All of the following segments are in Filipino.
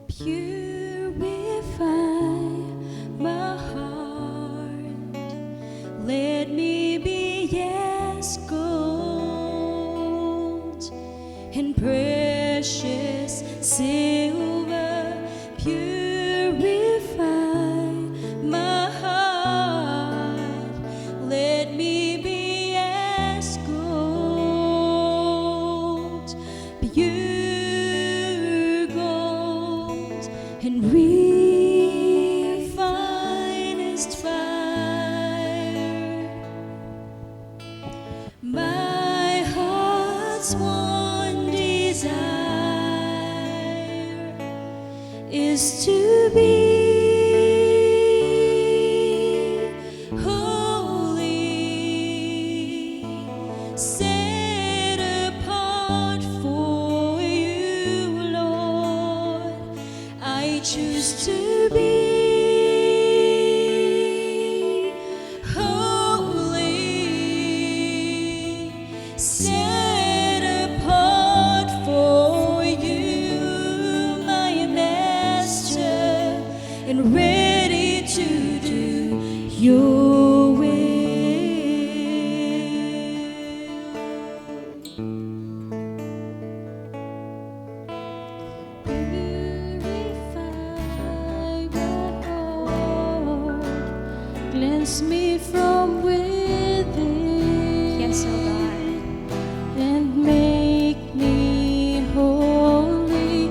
Purify my heart, let me be as gold and precious silver. Purify my heart, let me be as gold, pure gold and refinest fire. My heart's one desire is to be holy, set apart for you, Lord. I choose to be holy, set apart for you, my Master, and ready to do your will. Purify my heart, cleanse me from within. Yes, oh God. And make me holy.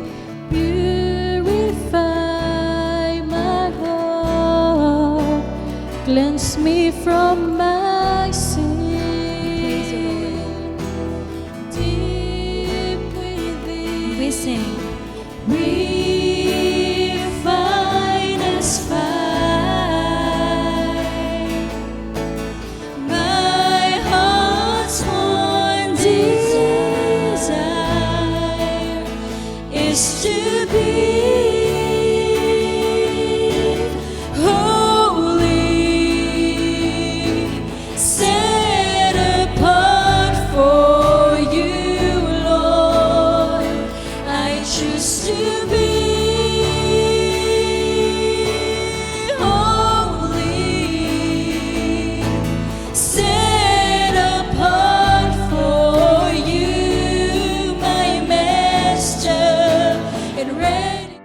Purify my heart, cleanse me from my Praise you, sin. Deep within, We sing. refine us fire. My heart's one desire is to be holy, set apart for you, Lord. I choose to be holy, set apart for you, my Master, and ready.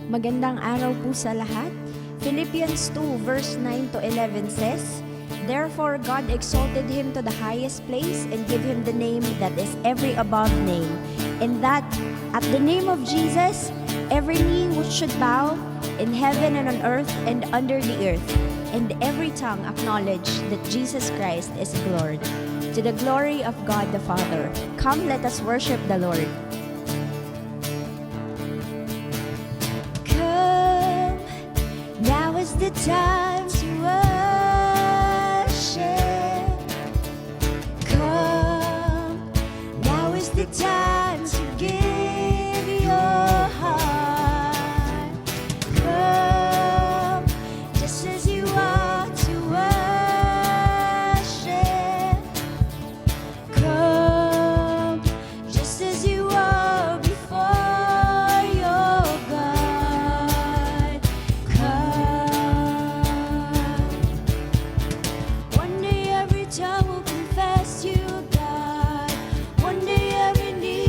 Magandang araw po sa lahat. Philippians 2 verse 9 to 11 says, Therefore God exalted him to the highest place and gave him the name that is every above name, and that at the name of Jesus every knee should bow in heaven and on earth and under the earth, and every tongue acknowledge that Jesus Christ is Lord, to the glory of God the Father. Come, let us worship the Lord. Come, now is the time to worship. Come, now is the time to give your heart. Come, just as you are to worship. Come, just as you are before your God. Come. One day every tongue will confess you, God. One day every knee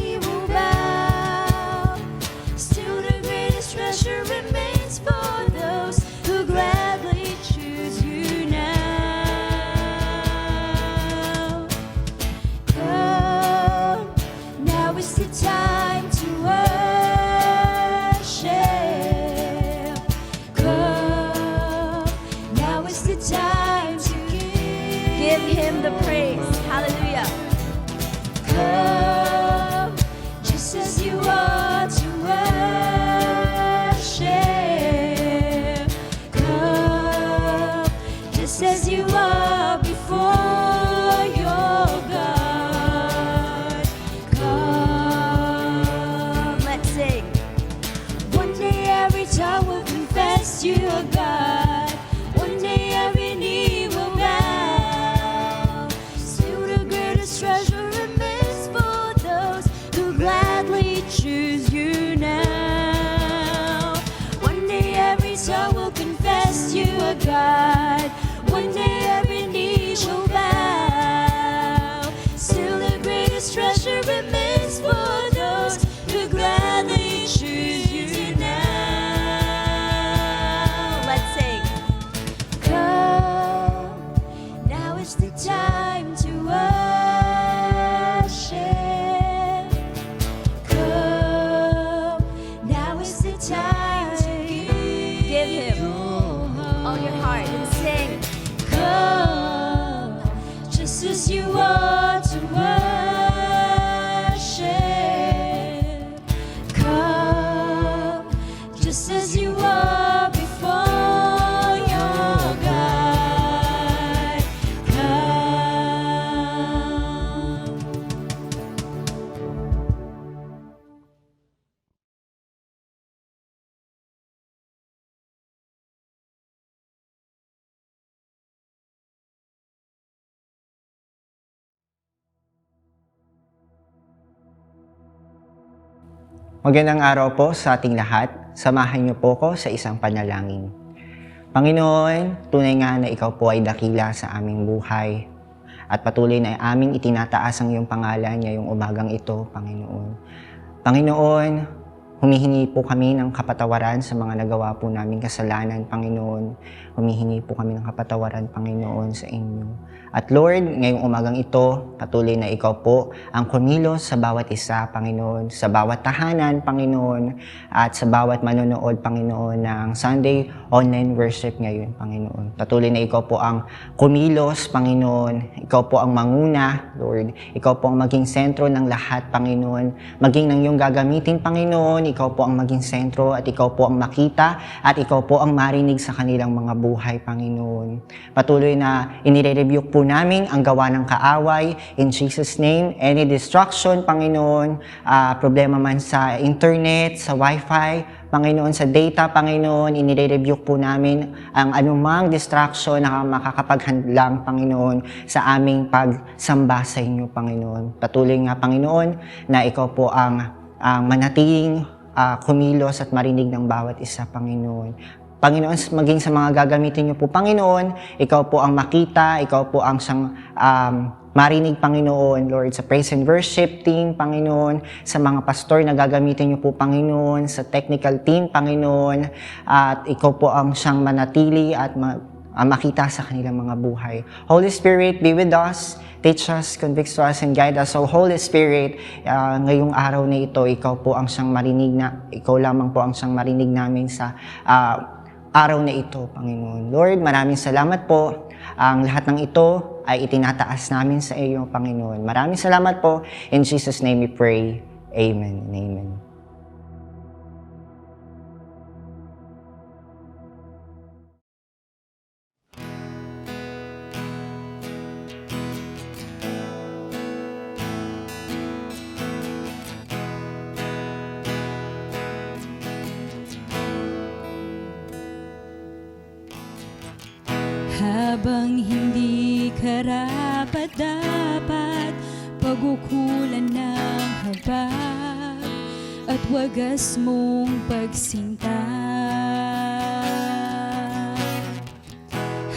a God. One day every knee will bow. Still the greatest treasure remains for those who gladly choose you now. Let's sing. Come, now is the time to worship. Come, now is the time to give Him all your heart and sing. Come, just as you are to worship. Come, just as you are before your God. Come. Magandang araw po sa ating lahat. Samahan niyo po ko sa isang panalangin. Panginoon, tunay nga na Ikaw po ay dakila sa aming buhay at patuloy na aming itinataas ang iyong pangalan ngayong umagang ito, Panginoon. Panginoon, humihingi po kami ng kapatawaran sa mga nagawa po naming kasalanan, Panginoon. Humihingi po kami ng kapatawaran, Panginoon, sa inyo. At Lord, ngayong umagang ito, patuloy na Ikaw po ang kumilos sa bawat isa, Panginoon, sa bawat tahanan, Panginoon, at sa bawat manonood, Panginoon, ng Sunday online worship ngayon, Panginoon. Patuloy na Ikaw po ang kumilos, Panginoon. Ikaw po ang manguna, Lord. Ikaw po ang maging sentro ng lahat, Panginoon. Maging ng iyong gagamitin, Panginoon, Ikaw po ang maging sentro at Ikaw po ang makita at Ikaw po ang marinig sa kanilang mga buhay, Panginoon. Patuloy na inire-rebuke po namin ang gawa ng kaaway. In Jesus' name, any distraction, Panginoon, problema man sa internet, sa wifi, Panginoon, sa data, Panginoon, inire-rebuke po namin ang anumang distraction na makakapaghandlang, Panginoon, sa aming pagsamba sa inyo, Panginoon. Patuloy nga, Panginoon, na Ikaw po ang manatiling kumilos at marinig ng bawat isa, Panginoon. Panginoon, maging sa mga gagamitin niyo po, Panginoon, Ikaw po ang makita, Ikaw po ang siyang marinig, Panginoon, Lord, sa praise and worship team, Panginoon, sa mga pastor na gagamitin niyo po, Panginoon, sa technical team, Panginoon, at Ikaw po ang siyang manatili at makita sa kanilang mga buhay. Holy Spirit, be with us. Teach us, convict us, and guide us. So, Holy Spirit, ngayong araw na ito, Ikaw po ang siyang marinig Ikaw lamang po ang siyang marinig namin sa araw na ito, Panginoon. Lord, maraming salamat po. Ang lahat ng ito ay itinataas namin sa iyo, Panginoon. Maraming salamat po. In Jesus' name we pray. Amen and amen. Habang hindi karapat-dapat pagukulan ng habag at wagas mong pagsinta.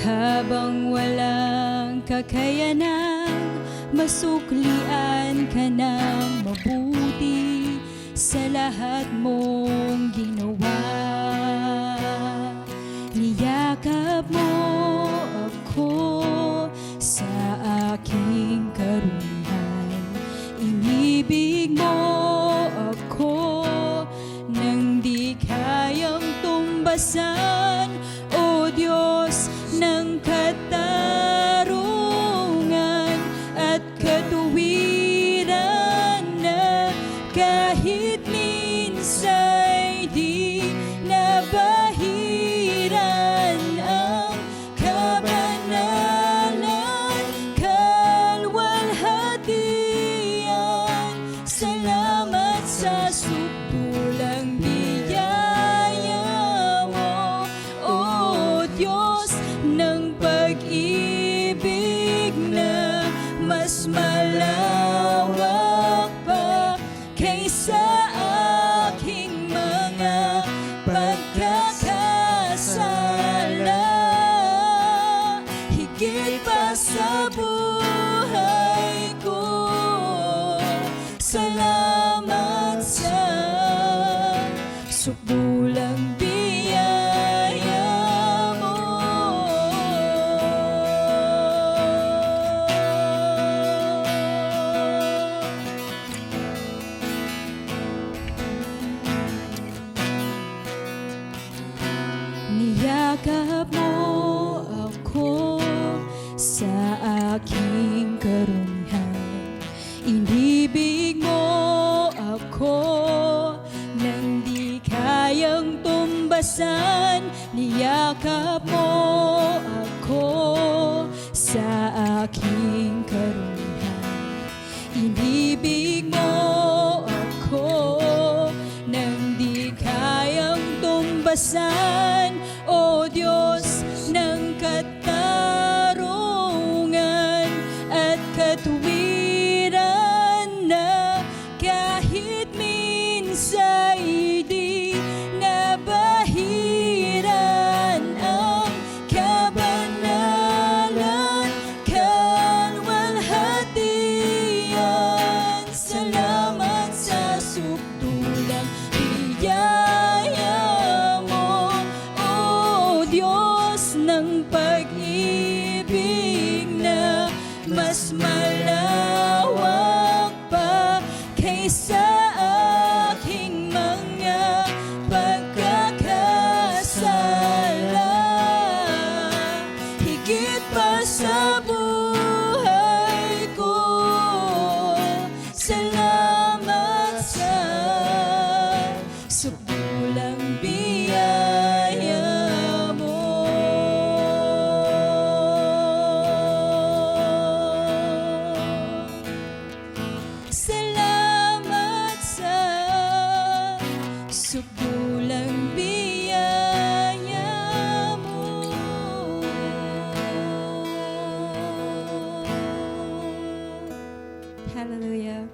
Habang walang kakayanang masuklian ka ng mabuti sa lahat mong ginawa. Niyakap mo ako sa aking karunungan. Inibig mo ako nang di kayang tumbasan. O Diyos ng katarungan at katuwiran na kahit minsa'y di nabahiran ang kabanalan, kalwalhatian. Salamat sa subdulang biyaya mo, O Diyos ng pag-ibig na mas malawak pa kaysa aking mga pagkakasala. Niyakap mo ako sa aking karunihan. Inibig mo ako nang di kayang tumbasan. Niyakap mo ako sa aking karunihan. Inibig mo ako nang di kayang tumbasan. O Diyos ng katarungan at katuwiran, na kahit minsa'y di nabahiran ang kabanalan, kalwalhatian. Salamat sa sukdulang biyaya mo, O Diyos ng pag-ibig na mas malawak pa kaysa aking mga pagkakasala. Higit pa sa buhay ko, salamat sa sukdulang biyaya mo. Salamat sa sukdulang biyaya mo. Hallelujah.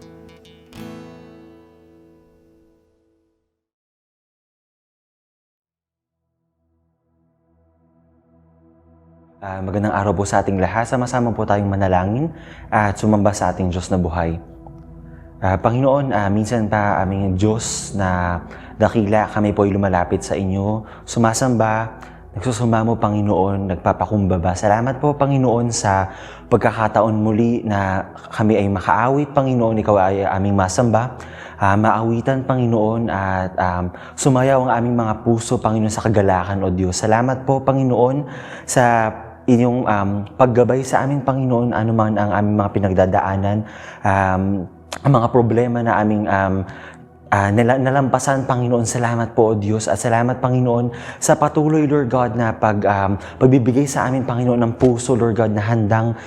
Magandang araw po sa ating lahat. Sama-sama po tayong manalangin at sumamba sa ating Diyos na buhay. Panginoon, minsan pa aming Diyos na dakila, kami po ay lumalapit sa inyo, sumasamba, nagsusumamo Panginoon, nagpapakumbaba. Salamat po Panginoon sa pagkakataon muli na kami ay makaawit Panginoon, Ikaw ay aming masamba. Maawitan Panginoon at sumayaw ang aming mga puso Panginoon sa kagalakan o Diyos. Salamat po Panginoon sa inyong paggabay sa amin Panginoon, anuman ang aming mga pinagdadaanan, ang mga problema na aming nalampasan, Panginoon. Salamat po, O Diyos, at salamat, Panginoon, sa patuloy, Lord God, na pagbibigay sa amin, Panginoon, ng puso, Lord God, na handang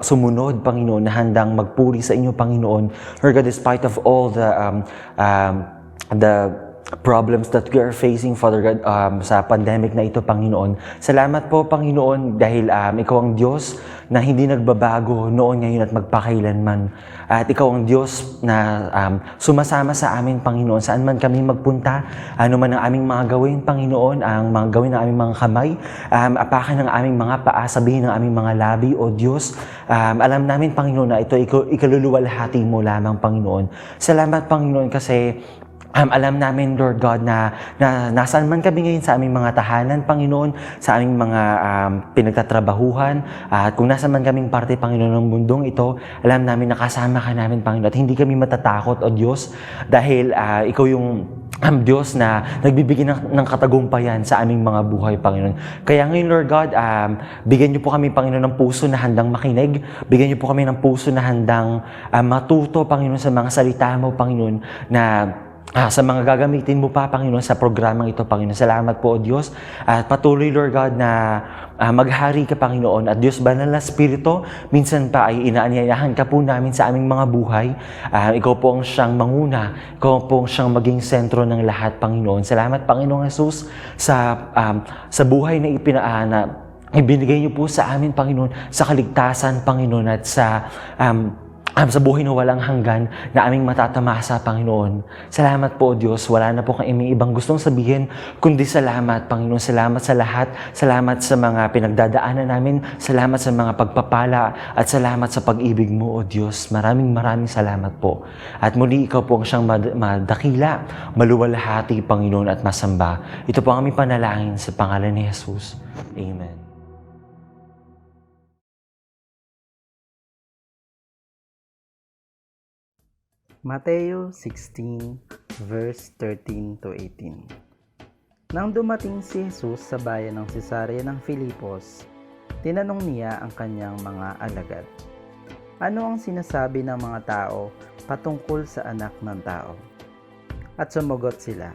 sumunod, Panginoon, na handang magpuri sa inyo, Panginoon. Lord God, despite of all the problems that we are facing, Father God, sa pandemic na ito, Panginoon. Salamat po, Panginoon, dahil Ikaw ang Diyos na hindi nagbabago noon, ngayon at magpakailanman. At Ikaw ang Diyos na sumasama sa amin, Panginoon, saan man kami magpunta, ano man ang aming mga gawin, Panginoon, ang mga gawin ng aming mga kamay, apakan ng aming mga paa, sabihin ng aming mga labi, O Diyos. Alam namin, Panginoon, na ito ikaluluwalhati mo lamang, Panginoon. Salamat, Panginoon, kasi alam namin, Lord God, na nasaan man kami ngayon sa aming mga tahanan, Panginoon, sa aming mga pinagtatrabahuhan, at kung nasaan man kaming parte, Panginoon, ng mundong ito, alam namin nakasama ka namin, Panginoon, at hindi kami matatakot, O Diyos, dahil Ikaw yung Diyos na nagbibigay ng katagumpayan sa aming mga buhay, Panginoon. Kaya ngayon, Lord God, bigyan niyo po kami, Panginoon, ng puso na handang makinig. Bigyan niyo po kami ng puso na handang matuto, Panginoon, sa mga salita mo, Panginoon, na sa mga gagamitin mo pa, Panginoon, sa programang ito, Panginoon. Salamat po, O Diyos. At patuloy, Lord God, na maghari ka, Panginoon. At Diyos, banal na Espiritu, minsan pa ay inaanyayahan ka po namin sa aming mga buhay. Ikaw po ang siyang manguna. Ikaw po ang siyang maging sentro ng lahat, Panginoon. Salamat, Panginoong Jesus, sa buhay na ibinigay niyo po sa amin, Panginoon, sa kaligtasan, Panginoon, at sa buhay na walang hanggan na aming matatamasa, Panginoon. Salamat po, O Diyos. Wala na po kami ibang gustong sabihin, kundi salamat, Panginoon. Salamat sa lahat. Salamat sa mga pinagdadaanan namin. Salamat sa mga pagpapala. At salamat sa pag-ibig mo, O Diyos. Maraming salamat po. At muli, Ikaw po ang siyang madakila, maluwalhati, Panginoon, at masamba. Ito po ang aming panalangin sa pangalan ni Jesus. Amen. Mateo 16, verse 13 to 18. Nang dumating si Jesus sa bayan ng Cesarea ng Filipos, tinanong niya ang kanyang mga alagad, "Ano ang sinasabi ng mga tao patungkol sa anak ng tao?" At sumagot sila,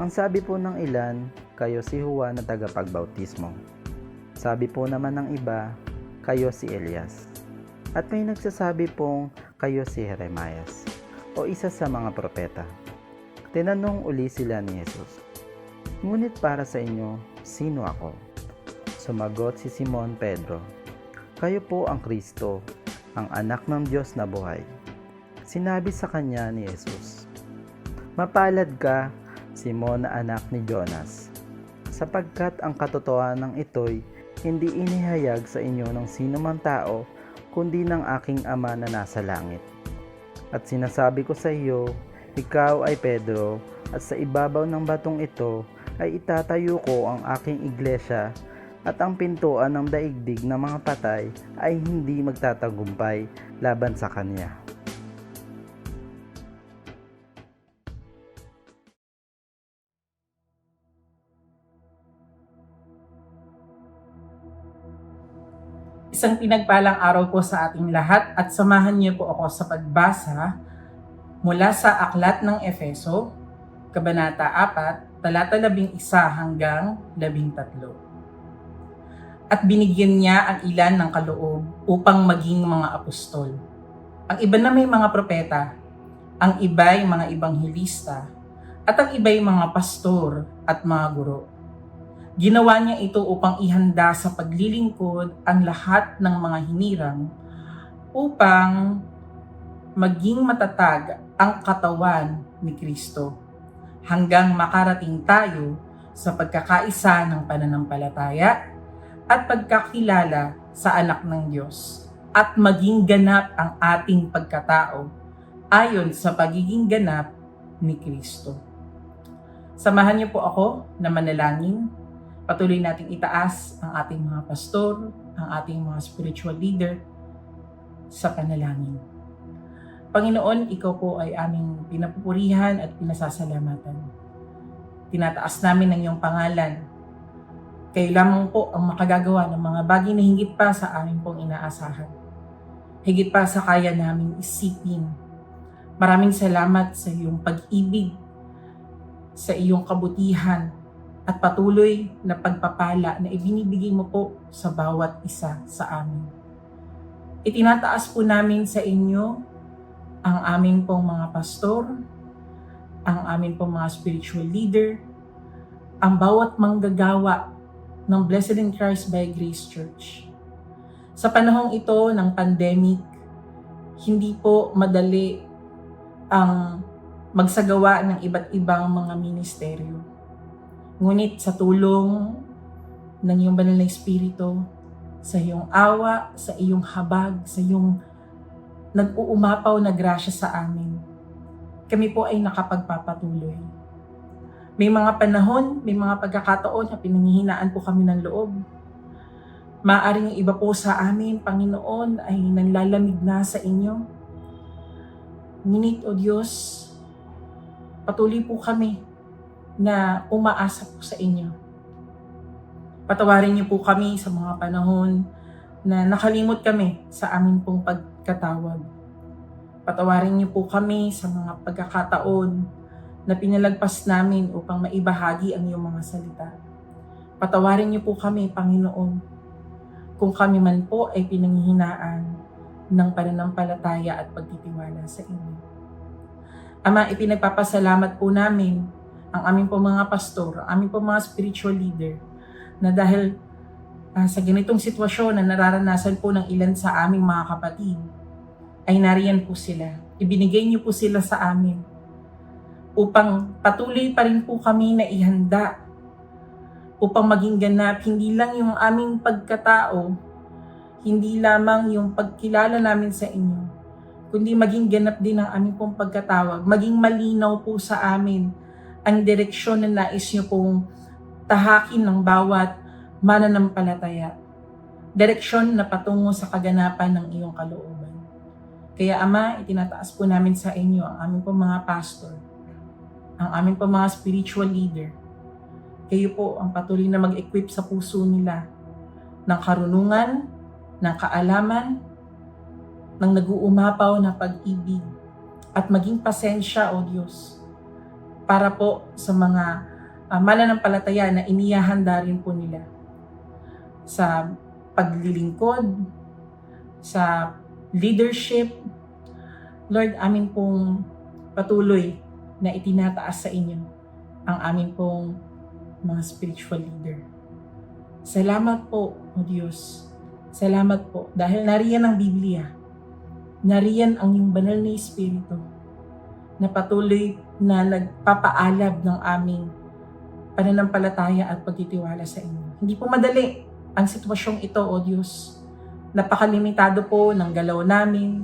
"Ang sabi po ng ilan, kayo si Juan na tagapagbautismo. Sabi po naman ng iba, kayo si Elias. At may nagsasabi pong kayo si Jeremias o isa sa mga propeta." Tinanong uli sila ni Jesus, "Ngunit para sa inyo, sino ako?" Sumagot si Simon Pedro, "Kayo po ang Kristo, ang anak ng Diyos na buhay." Sinabi sa kanya ni Jesus, "Mapalad ka, Simon na anak ni Jonas, sapagkat ang katotohanan ito'y hindi inihayag sa inyo ng sino man tao, kundi ng aking Ama na nasa langit. At sinasabi ko sa iyo, ikaw ay Pedro, at sa ibabaw ng batong ito ay itatayo ko ang aking iglesia, at ang pintuan ng daigdig ng mga patay ay hindi magtatagumpay laban sa kanya." Isang pinagpalang araw po sa ating lahat at samahan niyo po ako sa pagbasa mula sa Aklat ng Efeso, Kabanata 4, talata 11 hanggang 13. At binigyan niya ang ilan ng kaloob upang maging mga apostol. Ang iba na may mga propeta, ang iba ay mga ibanghilista, at ang iba ay mga pastor at mga guro. Ginawa niya ito upang ihanda sa paglilingkod ang lahat ng mga hinirang upang maging matatag ang katawan ni Kristo hanggang makarating tayo sa pagkakaisa ng pananampalataya at pagkakilala sa anak ng Diyos at maging ganap ang ating pagkatao ayon sa pagiging ganap ni Kristo. Samahan niyo po ako na manalangin. Patuloy nating itaas ang ating mga pastor, ang ating mga spiritual leader sa panalangin. Panginoon, ikaw po ay aming pinapupurihan at pinasasalamatan. Tinataas namin ang iyong pangalan. Kayo lamang po ang makagagawa ng mga bagay na higit pa sa aming pong inaasahan. Higit pa sa kaya naming isipin. Maraming salamat sa iyong pag-ibig, sa iyong kabutihan, at patuloy na pagpapala na ibinibigay mo po sa bawat isa sa amin. Itinataas po namin sa inyo ang aming pong mga pastor, ang aming pong mga spiritual leader, ang bawat manggagawa ng Blessed in Christ by Grace Church. Sa panahong ito ng pandemic, hindi po madali ang magsagawa ng iba't ibang mga ministeryo. Ngunit sa tulong ng iyong banal na Espiritu, sa iyong awa, sa iyong habag, sa iyong nag-uumapaw na grasya sa amin, kami po ay nakapagpapatuloy. May mga panahon, may mga pagkakataon na pinanghihinaan po kami ng loob. Maaaring yung iba po sa amin, Panginoon, ay nanlalamig na sa inyo. Ngunit, O Diyos, patuloy po kami na umaasa po sa inyo. Patawarin niyo po kami sa mga panahon na nakalimot kami sa amin pong pagkatawag. Patawarin niyo po kami sa mga pagkakataon na pinalagpas namin upang maibahagi ang iyong mga salita. Patawarin niyo po kami, Panginoon, kung kami man po ay pinanghihinaan ng pananampalataya at pagtitiwala sa inyo. Ama, ipinagpapasalamat po namin ang aming po mga pastor, ang aming po mga spiritual leader, na dahil sa ganitong sitwasyon na nararanasan po ng ilan sa aming mga kapatid, ay nariyan po sila. Ibinigay niyo po sila sa amin upang patuloy pa rin po kami na ihanda upang maging ganap hindi lang yung aming pagkatao, hindi lamang yung pagkilala namin sa inyo, kundi maging ganap din ang aming pong pagkatawag, maging malinaw po sa amin ang direksyon na nais niyo pong tahakin ng bawat mananampalataya. Direksyon na patungo sa kaganapan ng iyong kalooban. Kaya Ama, itinataas po namin sa inyo ang aming pong mga pastor, ang aming pong mga spiritual leader, Kayo po ang patuloy na mag-equip sa puso nila ng karunungan, ng kaalaman, ng nag-uumapaw na pag-ibig at maging pasensya, O Diyos, para po sa mga mananampalataya na inihahanda rin po nila sa paglilingkod, sa leadership. Lord, amin pong patuloy na itinataas sa inyo ang amin pong mga spiritual leader. Salamat po, O Diyos. Salamat po dahil nariyan ang Biblia. Nariyan ang iyong banal na Espiritu na patuloy na nagpapaalab ng aming pananampalataya at pagtitiwala sa inyo. Hindi po madali ang sitwasyong ito, O Diyos. Napakalimitado po ng galaw namin.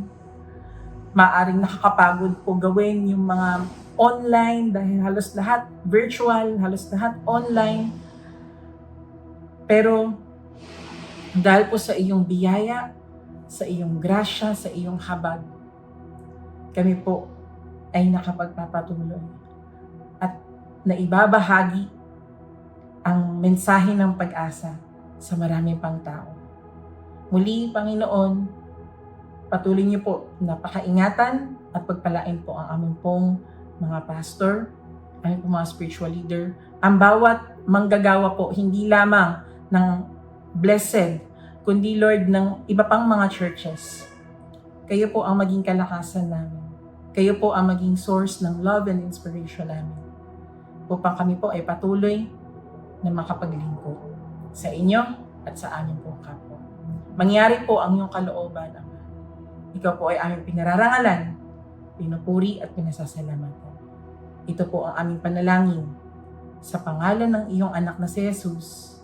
Maaring nakakapagod po gawin yung mga online dahil halos lahat virtual, halos lahat online. Pero dahil po sa iyong biyaya, sa iyong grasya, sa iyong habag, kami po ay nakapagpapatuloy at naibabahagi ang mensahe ng pag-asa sa maraming pang tao. Muli, Panginoon, patuloy niyo po napakaingatan at pagpalain po ang aming pong mga pastor, aming pong mga spiritual leader, ang bawat manggagawa po, hindi lamang ng blessed, kundi Lord ng iba pang mga churches. Kayo po ang maging kalakasan namin. Kayo po ang maging source ng love and inspiration namin. Upang kami po ay patuloy na makapaglingkod sa inyo at sa aming pong kapwa. Mangyari po ang iyong kalooban, Ama. Ikaw po ay aming pinararangalan, pinupuri at pinasasalamatan. Ito po ang aming panalangin sa pangalan ng iyong anak na si Jesus.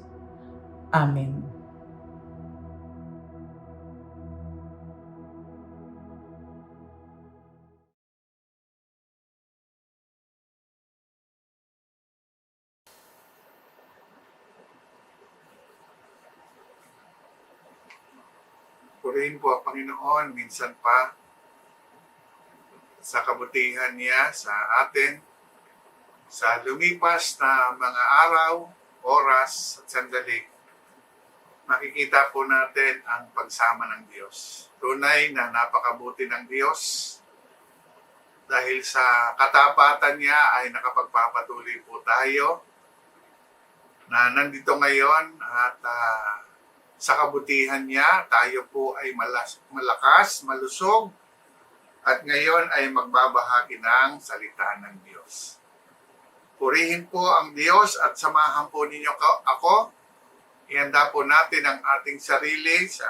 Amen. Purihin po ang Panginoon minsan pa sa kabutihan niya sa atin, sa lumipas na mga araw, oras at sandali. Makikita po natin ang pagsama ng Diyos. Tunay na napakabuti ng Diyos dahil sa katapatan niya ay nakapagpapatuloy po tayo na nandito ngayon at sa kabutihan niya, tayo po ay malakas, malusog, at ngayon ay magbabahagi ng salita ng Diyos. Purihin po ang Diyos at samahan po ninyo ako. Ihanda po natin ang ating sarili sa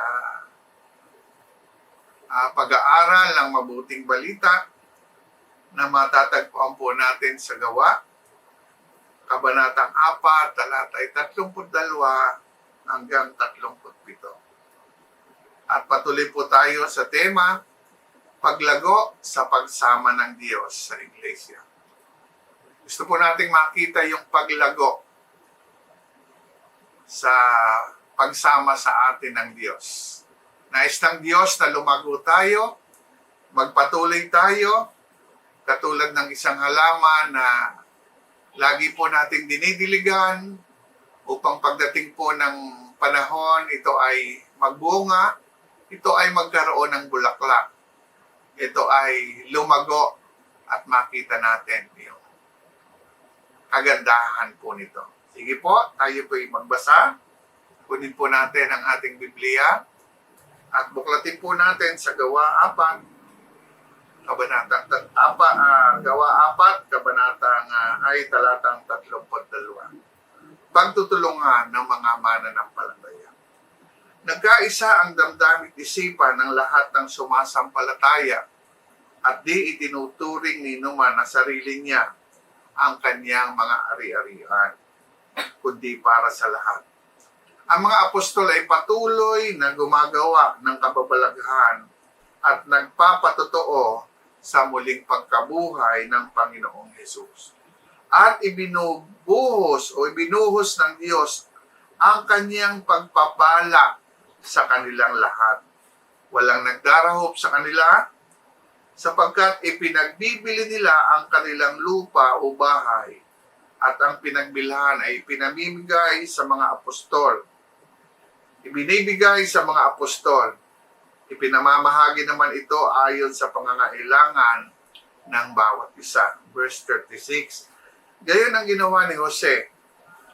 pag-aaral ng mabuting balita na matatagpuan po natin sa Gawa, Kabanatang 4, talatay 32 hanggang 37. At patuloy po tayo sa tema, paglago sa pagsama ng Diyos sa Iglesia. Gusto po nating makita yung paglago sa pagsama sa atin ng Diyos. Nais ng Diyos na lumago tayo, magpatuloy tayo, katulad ng isang halaman na lagi po nating dinidiligan, upang pagdating po ng panahon, ito ay magbunga, ito ay magkaroon ng bulaklak, ito ay lumago at makita natin yung kagandahan po nito. Sige po, tayo po ay magbasa. Kunin po natin ang ating Biblia at buklatin po natin sa Gawa 4, Gawa 4, kabanatang ay talatang 32. Pagtutulungan ng mga mananampalataya. Nagkaisa ang damdamin at isipan ng lahat ng sumasampalataya at di itinuturing ni Numan na sarili niya ang kanyang mga ari-arian, kundi para sa lahat. Ang mga apostol ay patuloy na gumagawa ng kababalaghan at nagpapatotoo sa muling pagkabuhay ng Panginoong Hesus. At ibinuhos ng Diyos ang kanyang pagpapala sa kanilang lahat. Walang nagdarahop sa kanila sapagkat ipinagbibili nila ang kanilang lupa o bahay at ang pinagbilhan ay pinamimigay sa mga apostol. Ibinibigay sa mga apostol. Ipinamamahagi naman ito ayon sa pangangailangan ng bawat isa. Verse 36. Gayon ang ginawa ni Jose,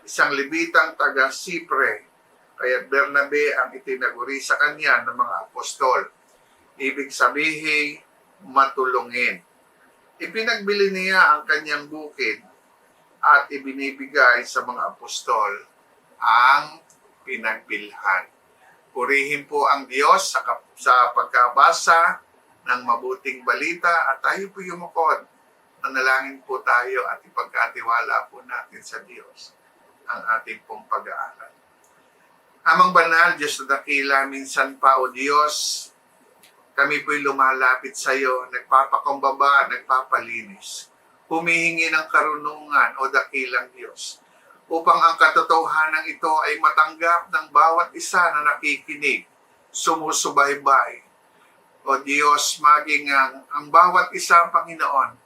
isang Levitang taga Sipre, kaya't Bernabe ang itinaguri sa kanya ng mga apostol. Ibig sabihin, matulungin. Ipinagbili niya ang kanyang bukid at ibinibigay sa mga apostol ang pinagbilhan. Purihin po ang Diyos sa pagkabasa ng mabuting balita at tayo po yumukod. Manalangin po tayo at ipagkatiwala po natin sa Diyos ang ating pong pag-aaral. Amang banal, Diyos na dakila, minsan pa o Diyos, kami po'y lumalapit sa iyo, nagpapakumbaba, nagpapalinis, humihingi ng karunungan o dakilang Diyos, upang ang katotohanan ito ay matanggap ng bawat isa na nakikinig, sumusubaybay. O Diyos, maging ang bawat isa, Panginoon,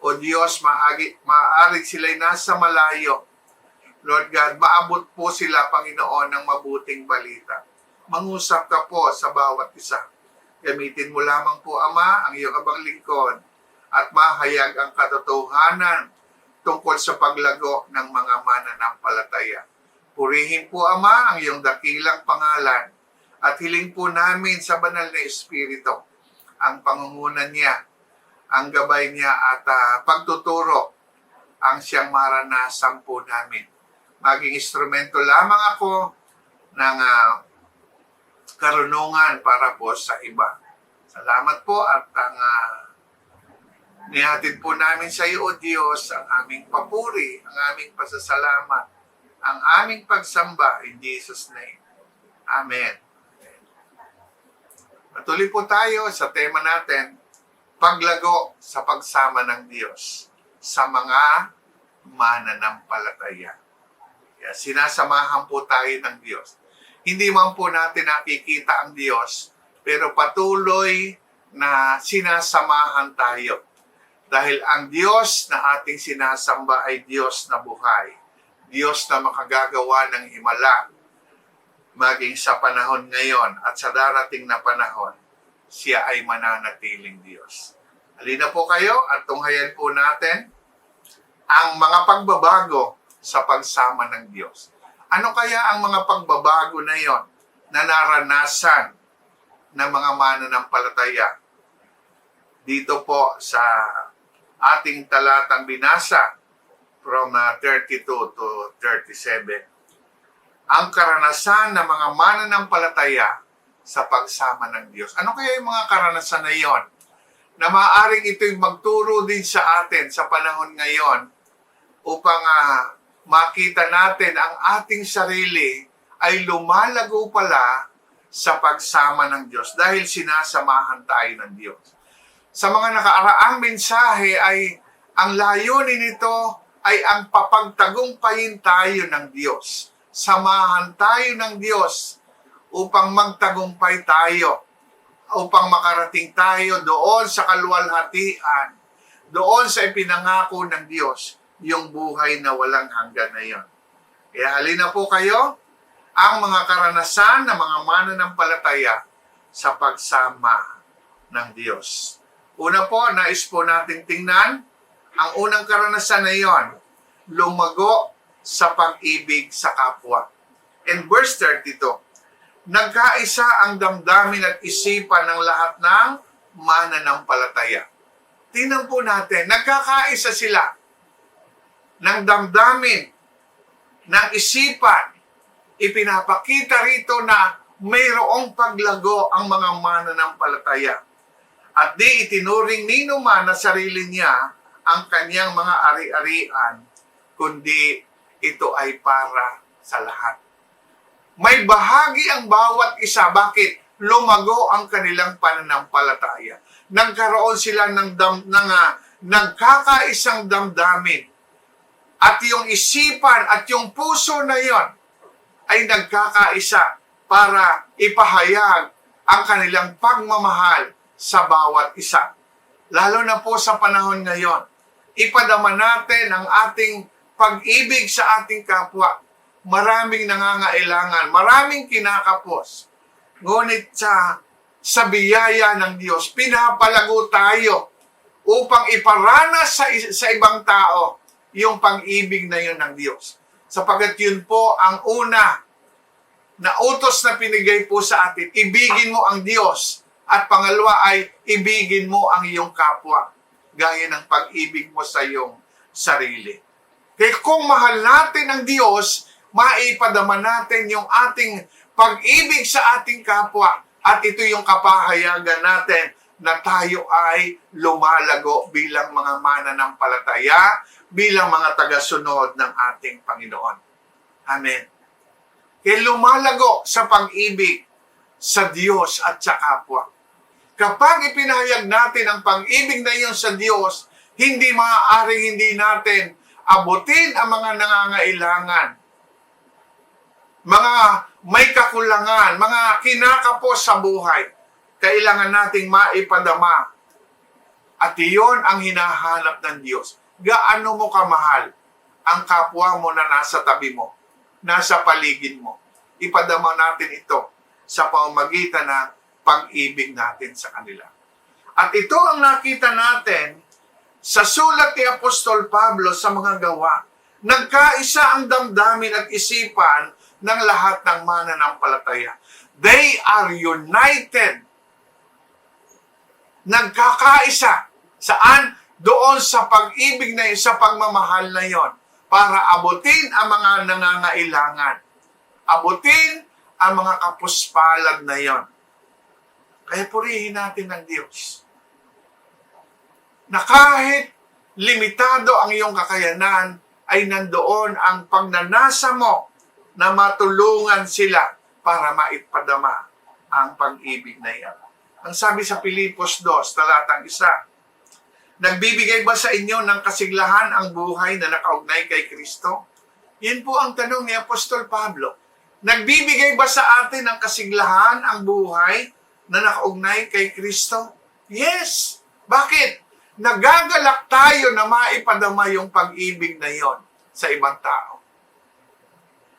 o Diyos, maaari sila'y nasa malayo. Lord God, maabot po sila, Panginoon, ng mabuting balita. Mangusap ka po sa bawat isa. Gamitin mo lamang po, Ama, ang iyong abang lingkod at mahayag ang katotohanan tungkol sa paglago ng mga mananampalataya. Purihin po, Ama, ang iyong dakilang pangalan at hiling po namin sa banal na Espiritu ang pangungunan niya, ang gabay niya at pagtuturo ang siyang maranasan po namin. Maging instrumento lamang ako ng karunungan para po sa iba. Salamat po at nihatid po namin sa iyo, O Diyos, ang aming papuri, ang aming pasasalamat, ang aming pagsamba in Jesus' name. Amen. Patuloy po tayo sa tema natin, paglago sa pagsama ng Diyos sa mga mananampalataya. Sinasamahan po tayo ng Diyos. Hindi man po natin nakikita ang Diyos, pero patuloy na sinasamahan tayo. Dahil ang Diyos na ating sinasamba ay Diyos na buhay. Diyos na makagagawa ng himala. Maging sa panahon ngayon at sa darating na panahon, siya ay mananatiling Diyos. Halina po kayo at tunghayan po natin ang mga pagbabago sa pagsama ng Diyos. Ano kaya ang mga pagbabago na yon na naranasan ng mga mananampalataya? Dito po sa ating talatang binasa from 32 to 37. Ang karanasan ng mga mananampalataya sa pagsama ng Diyos. Ano kaya yung mga karanasan na yon? Na maaaring ito'y magturo din sa atin sa panahon ngayon upang makita natin ang ating sarili ay lumalago pala sa pagsama ng Diyos dahil sinasamahan tayo ng Diyos. Sa mga nakaraang mensahe ay ang layunin nito ay ang papagtagumpayin tayo ng Diyos. Samahan tayo ng Diyos upang magtagumpay tayo, upang makarating tayo doon sa kaluwalhatian, doon sa ipinangako ng Diyos, yung buhay na walang hanggan na yon. Kaya halina po kayo ang mga karanasan ng mga mananampalataya sa pagsama ng Diyos. Una po, nais po natin tingnan ang unang karanasan na yon, lumago sa pag-ibig sa kapwa. In verse 32, nagkaisa ang damdamin at isipan ng lahat ng mananampalataya. Tingnan po natin, nagkakaisa sila ng damdamin, ng isipan. Ipinapakita rito na mayroong paglago ang mga mananampalataya. At di itinuring ni numan na sarili niya ang kanyang mga ari-arian, kundi ito ay para sa lahat. May bahagi ang bawat isa. Bakit? Lumago ang kanilang pananampalataya. Nagkaroon sila ng nagkakaisang damdamin. At yung isipan at yung puso na yon ay nagkakaisa para ipahayag ang kanilang pagmamahal sa bawat isa. Lalo na po sa panahon ngayon, ipadama natin ang ating pag-ibig sa ating kapwa. Maraming nangangailangan, maraming kinakapos. Ngunit sa biyaya ng Diyos, pinapalago tayo upang iparanas sa ibang tao yung pag-ibig na yun ng Diyos. Sapagkat yun po ang una na utos na pinigay po sa atin. Ibigin mo ang Diyos. At pangalawa ay ibigin mo ang iyong kapwa. Gaya ng pag-ibig mo sa iyong sarili. Kaya kung mahal natin ang Diyos, maipadama natin yung ating pag-ibig sa ating kapwa. At ito yung kapahayagan natin na tayo ay lumalago bilang mga mananampalataya, bilang mga tagasunod ng ating Panginoon. Amen. Kaya lumalago sa pag-ibig sa Diyos at sa kapwa. Kapag ipinahayag natin ang pag-ibig na iyon sa Diyos, hindi maaaring hindi natin abutin ang mga nangangailangan, mga may kakulangan, mga kinakapos sa buhay. Kailangan nating maipadama. At iyon ang hinahanap ng Diyos. Gaano mo kamahal ang kapwa mo na nasa tabi mo, nasa paligid mo. Ipadama natin ito sa pamamagitan ng pag-ibig natin sa kanila. At ito ang nakita natin sa sulat ni Apostol Pablo sa mga gawa. Nagkaisa ang damdamin at isipan ng lahat ng mananampalataya. They are united. Nagkakaisa. Saan? Doon sa pag-ibig na yun, sa pagmamahal na yon, para abutin ang mga nangangailangan. Abutin ang mga kapuspalad na yon. Kaya purihin natin ang Diyos. Na kahit limitado ang iyong kakayanan, ay nandoon ang pagnanasa mo na matulungan sila para maipadama ang pag-ibig na iyan. Ang sabi sa Pilipos 2, talatang 1, nagbibigay ba sa inyo ng kasiglahan ang buhay na nakaugnay kay Kristo? Yan po ang tanong ni Apostol Pablo. Nagbibigay ba sa atin ng kasiglahan ang buhay na nakaugnay kay Kristo? Yes! Bakit? Nagagalak tayo na maipadama yung pag-ibig na yon sa ibang tao.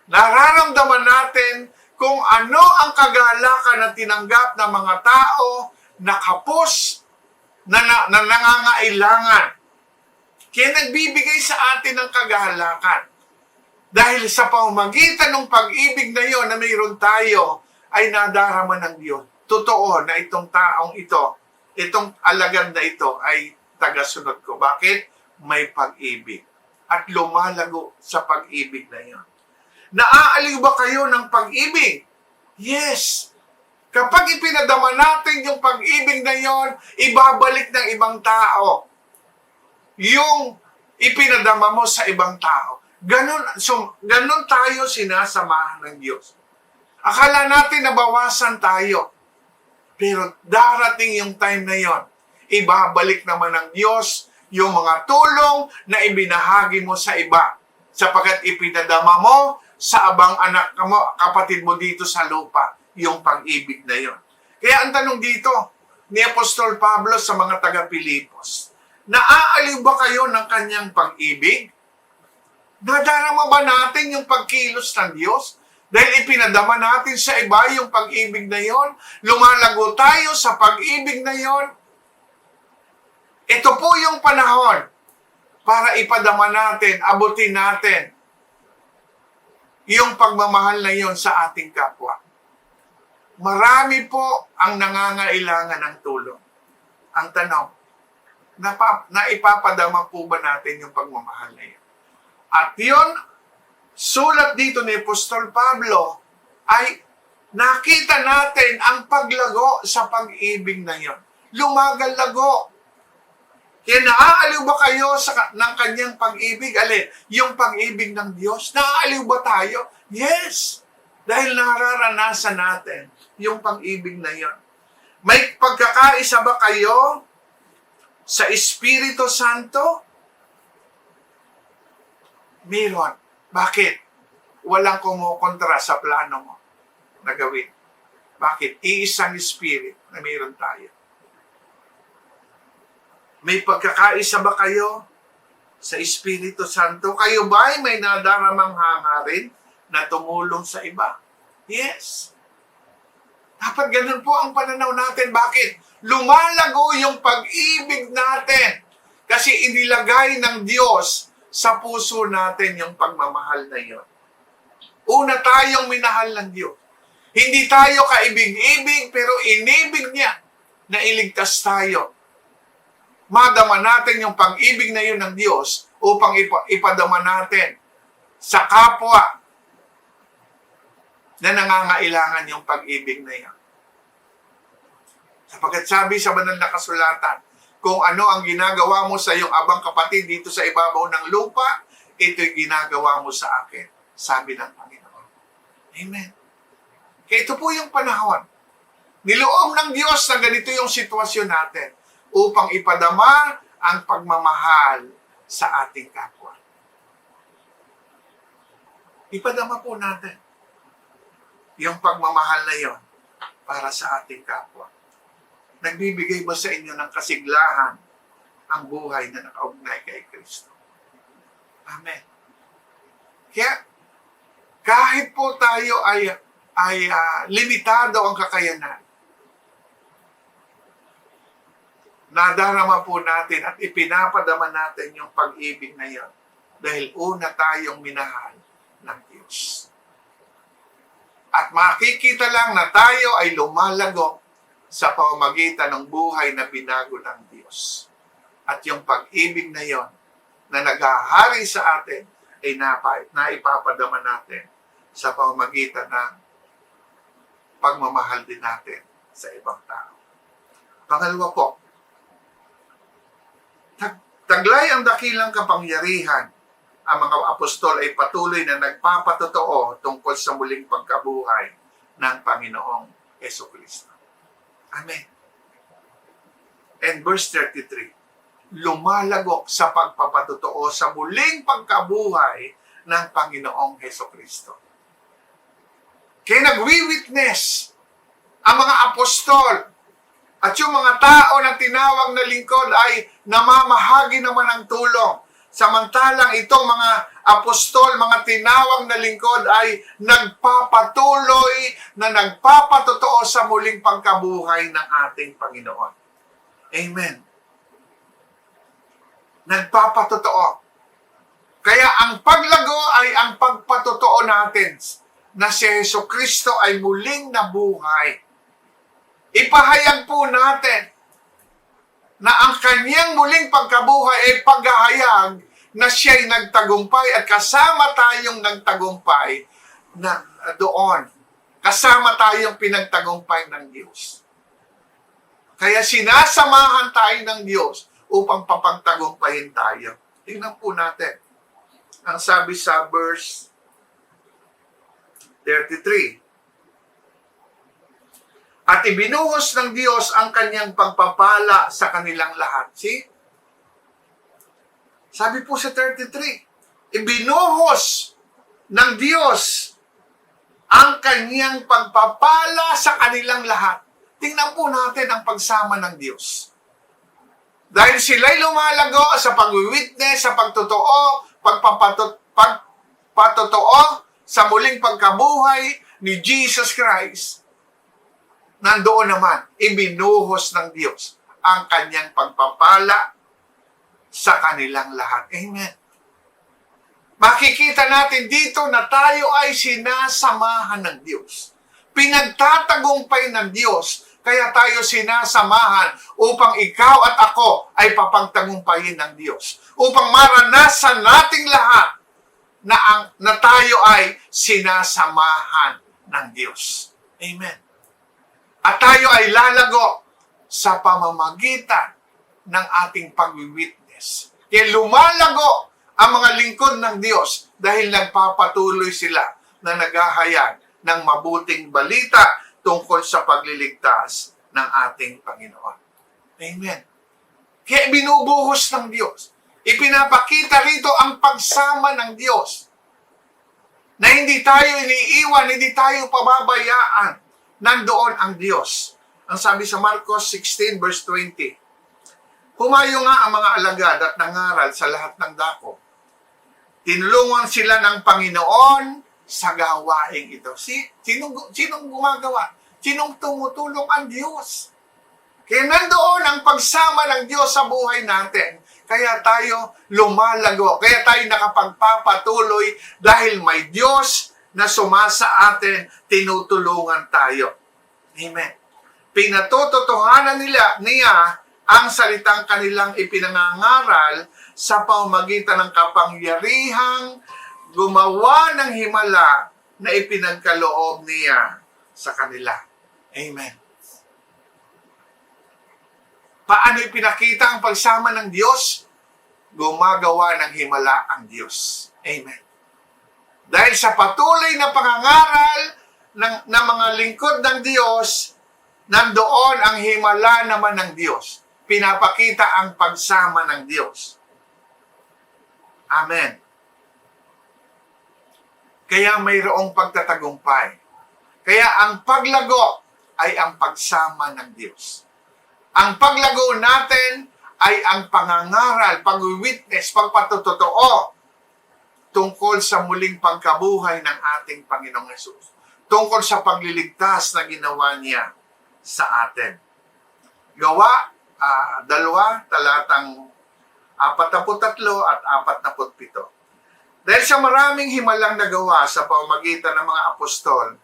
Nararamdaman natin kung ano ang kagalakan na tinanggap ng mga tao na kapos, na nangangailangan. Kaya nagbibigay sa atin ng kagalakan. Dahil sa pamamagitan ng pag-ibig na yon na mayroon tayo, ay nadarama ng Diyos. Totoo na itong taong ito, itong alagad na ito ay tagasunod ko. Bakit? May pag-ibig. At lumalago sa pag-ibig na yon. Naaaliw ba kayo ng pag-ibig? Yes. Kapag ipinadama natin yung pag-ibig na yon, ibabalik ng ibang tao yung ipinadama mo sa ibang tao. Ganun tayo sinasamahan ng Diyos. Akala natin nabawasan tayo. Pero darating yung time na yon, ibabalik naman ng Diyos yung mga tulong na ibinahagi mo sa iba. Sapagkat ipinadama mo sa abang anak mo, kapatid mo dito sa lupa, yung pag-ibig na yon. Kaya ang tanong dito ni Apostol Pablo sa mga taga-Pilipos, naaaliw ba kayo ng kanyang pag-ibig? Nadarama ba natin yung pagkilos ng Diyos? Dahil ipinadama natin sa iba yung pag-ibig na yon, lumalago tayo sa pag-ibig na yon. Ito po yung panahon para ipadama natin, abutin natin yung pagmamahal na yon sa ating kapwa. Marami po ang nangangailangan ng tulong. Ang tanong, naipapadama po ba natin yung pagmamahal na yun? At yun, sulat dito ni Apostol Pablo, ay nakita natin ang paglago sa pag-ibig na yun. Lumagal-lago. Kaya naaaliw ba kayo ng kanyang pag-ibig? Alin, yung pag-ibig ng Diyos? Naaaliw ba tayo? Yes! Dahil nararanasan natin yung pag-ibig na yon. May pagkakaisa ba kayo sa Espiritu Santo? Meron. Bakit? Walang kumukontra sa plano mo na gawin. Bakit? Iisang Spirit na meron tayo. May pagkakaisa ba kayo sa Espiritu Santo. Kayo ba ay may nadaramang hangarin na tumulong sa iba? Yes. Dapat ganun po ang pananaw natin. Bakit? Lumalago yung pag-ibig natin. Kasi inilagay ng Diyos sa puso natin yung pagmamahal na yun. Una tayong minahal ng Diyos. Hindi tayo kaibig-ibig, pero inibig niya na iligtas tayo. Madama natin yung pag-ibig na yun ng Diyos upang ipadama natin sa kapwa na nangangailangan yung pag-ibig na yan. Sapagkat sabi sa banal na kasulatan, kung ano ang ginagawa mo sa iyong abang kapatid dito sa ibabaw ng lupa, ito'y ginagawa mo sa akin, sabi ng Panginoon. Amen. Kaya ito po yung panahon. Niloob ng Diyos na ganito yung sitwasyon natin upang ipadama ang pagmamahal sa ating kapwa. Ipadama po natin yung pagmamahal na yon para sa ating kapwa. Nagbibigay ba sa inyo ng kasiglahan ang buhay na nakaugnay kay Kristo? Amen. Kaya kahit po tayo ay limitado ang kakayanan, nadarama po natin at ipinapadama natin yung pag-ibig na yon dahil una tayong minahal ng Diyos. At makikita lang na tayo ay lumalago sa pamamagitan ng buhay na binago ng Diyos. At yung pag-ibig na yon na naghahari sa atin ay naipapadama natin sa pamamagitan ng pagmamahal din natin sa ibang tao. Pangalawa po, taglay ang dakilang kapangyarihan. Ang mga apostol ay patuloy na nagpapatotoo tungkol sa muling pagkabuhay ng Panginoong Jesucristo. Amen. And verse 33, lumalagok sa pagpapatotoo sa muling pagkabuhay ng Panginoong Jesucristo. Kaya nagwi-witness ang mga apostol at yung mga tao na tinawag na lingkod ay namamahagi naman ng tulong. Samantalang itong mga apostol, mga tinawag na lingkod ay nagpapatuloy na nagpapatotoo sa muling pagkabuhay ng ating Panginoon. Amen. Nagpapatotoo. Kaya ang paglago ay ang pagpatotoo natin na si Jesucristo ay muling nabuhay. Ipahayag po natin na ang kanyang muling pagkabuhay ay paghahayag na siya'y nagtagumpay at kasama tayong nagtagumpay na doon. Kasama tayong pinagtagumpay ng Diyos. Kaya sinasamahan tayo ng Diyos upang papagtagumpayin tayo. Tingnan po natin. Ang sabi sa verse 33, at ibinuhos ng Diyos ang kanyang pagpapala sa kanilang lahat. See? Sabi po sa 33, ibinuhos ng Diyos ang kanyang pagpapala sa kanilang lahat. Tingnan po natin ang pagsama ng Diyos. Dahil sila'y lumalago sa pag-witness, sa pagtotoo, pagpatotoo sa muling pagkabuhay ni Jesus Christ, nandoon naman, ibinuhos ng Diyos ang kanyang pagpapala sa kanilang lahat. Amen. Makikita natin dito na tayo ay sinasamahan ng Diyos. Pinagtatagumpay ng Diyos, kaya tayo sinasamahan upang ikaw at ako ay papagtagumpayin ng Diyos. Upang maranasan nating lahat na tayo ay sinasamahan ng Diyos. Amen. At tayo ay lalago sa pamamagitan ng ating pag-witness. Kaya lumalago ang mga lingkod ng Diyos dahil nagpapatuloy sila na naghahayag ng mabuting balita tungkol sa pagliligtas ng ating Panginoon. Amen. Kaya binubuhos ng Diyos. Ipinapakita rito ang pagsama ng Diyos. Na hindi tayo iniiwan, hindi tayo pababayaan. Nandoon ang Diyos. Ang sabi sa Marcos 16 verse 20, Humayo nga ang mga alagad at nangaral sa lahat ng dako. Tinulungan sila ng Panginoon sa gawaing ito. Sinong gumagawa? Sinong tumutulong? Ang Diyos. Kaya nandoon ang pagsama ng Diyos sa buhay natin. Kaya tayo lumalago. Kaya tayo nakapagpapatuloy dahil may Diyos na sumasa atin, tinutulungan tayo. Amen. Pinatututuhanan niya ang salitang kanilang ipinangangaral sa pamamagitan ng kapangyarihang gumawa ng himala na ipinagkaloob niya sa kanila. Amen. Paano ipinakita ang pagsama ng Diyos? Gumagawa ng himala ang Diyos. Amen. Dahil sa patuloy na pangangaral ng mga lingkod ng Diyos, nandoon ang himala naman ng Diyos. Pinapakita ang pagsama ng Diyos. Amen. Kaya mayroong pagtatagumpay. Kaya ang paglago ay ang pagsama ng Diyos. Ang paglago natin ay ang pangangaral, pag-witness, pagpatutotoo tungkol sa muling pagkabuhay ng ating Panginoong Hesus. Tungkol sa pagliligtas na ginawa niya sa atin. Gawa 2, talatang 43 at 47. Dahil sa maraming himalang nagawa sa pamamagitan ng mga apostol,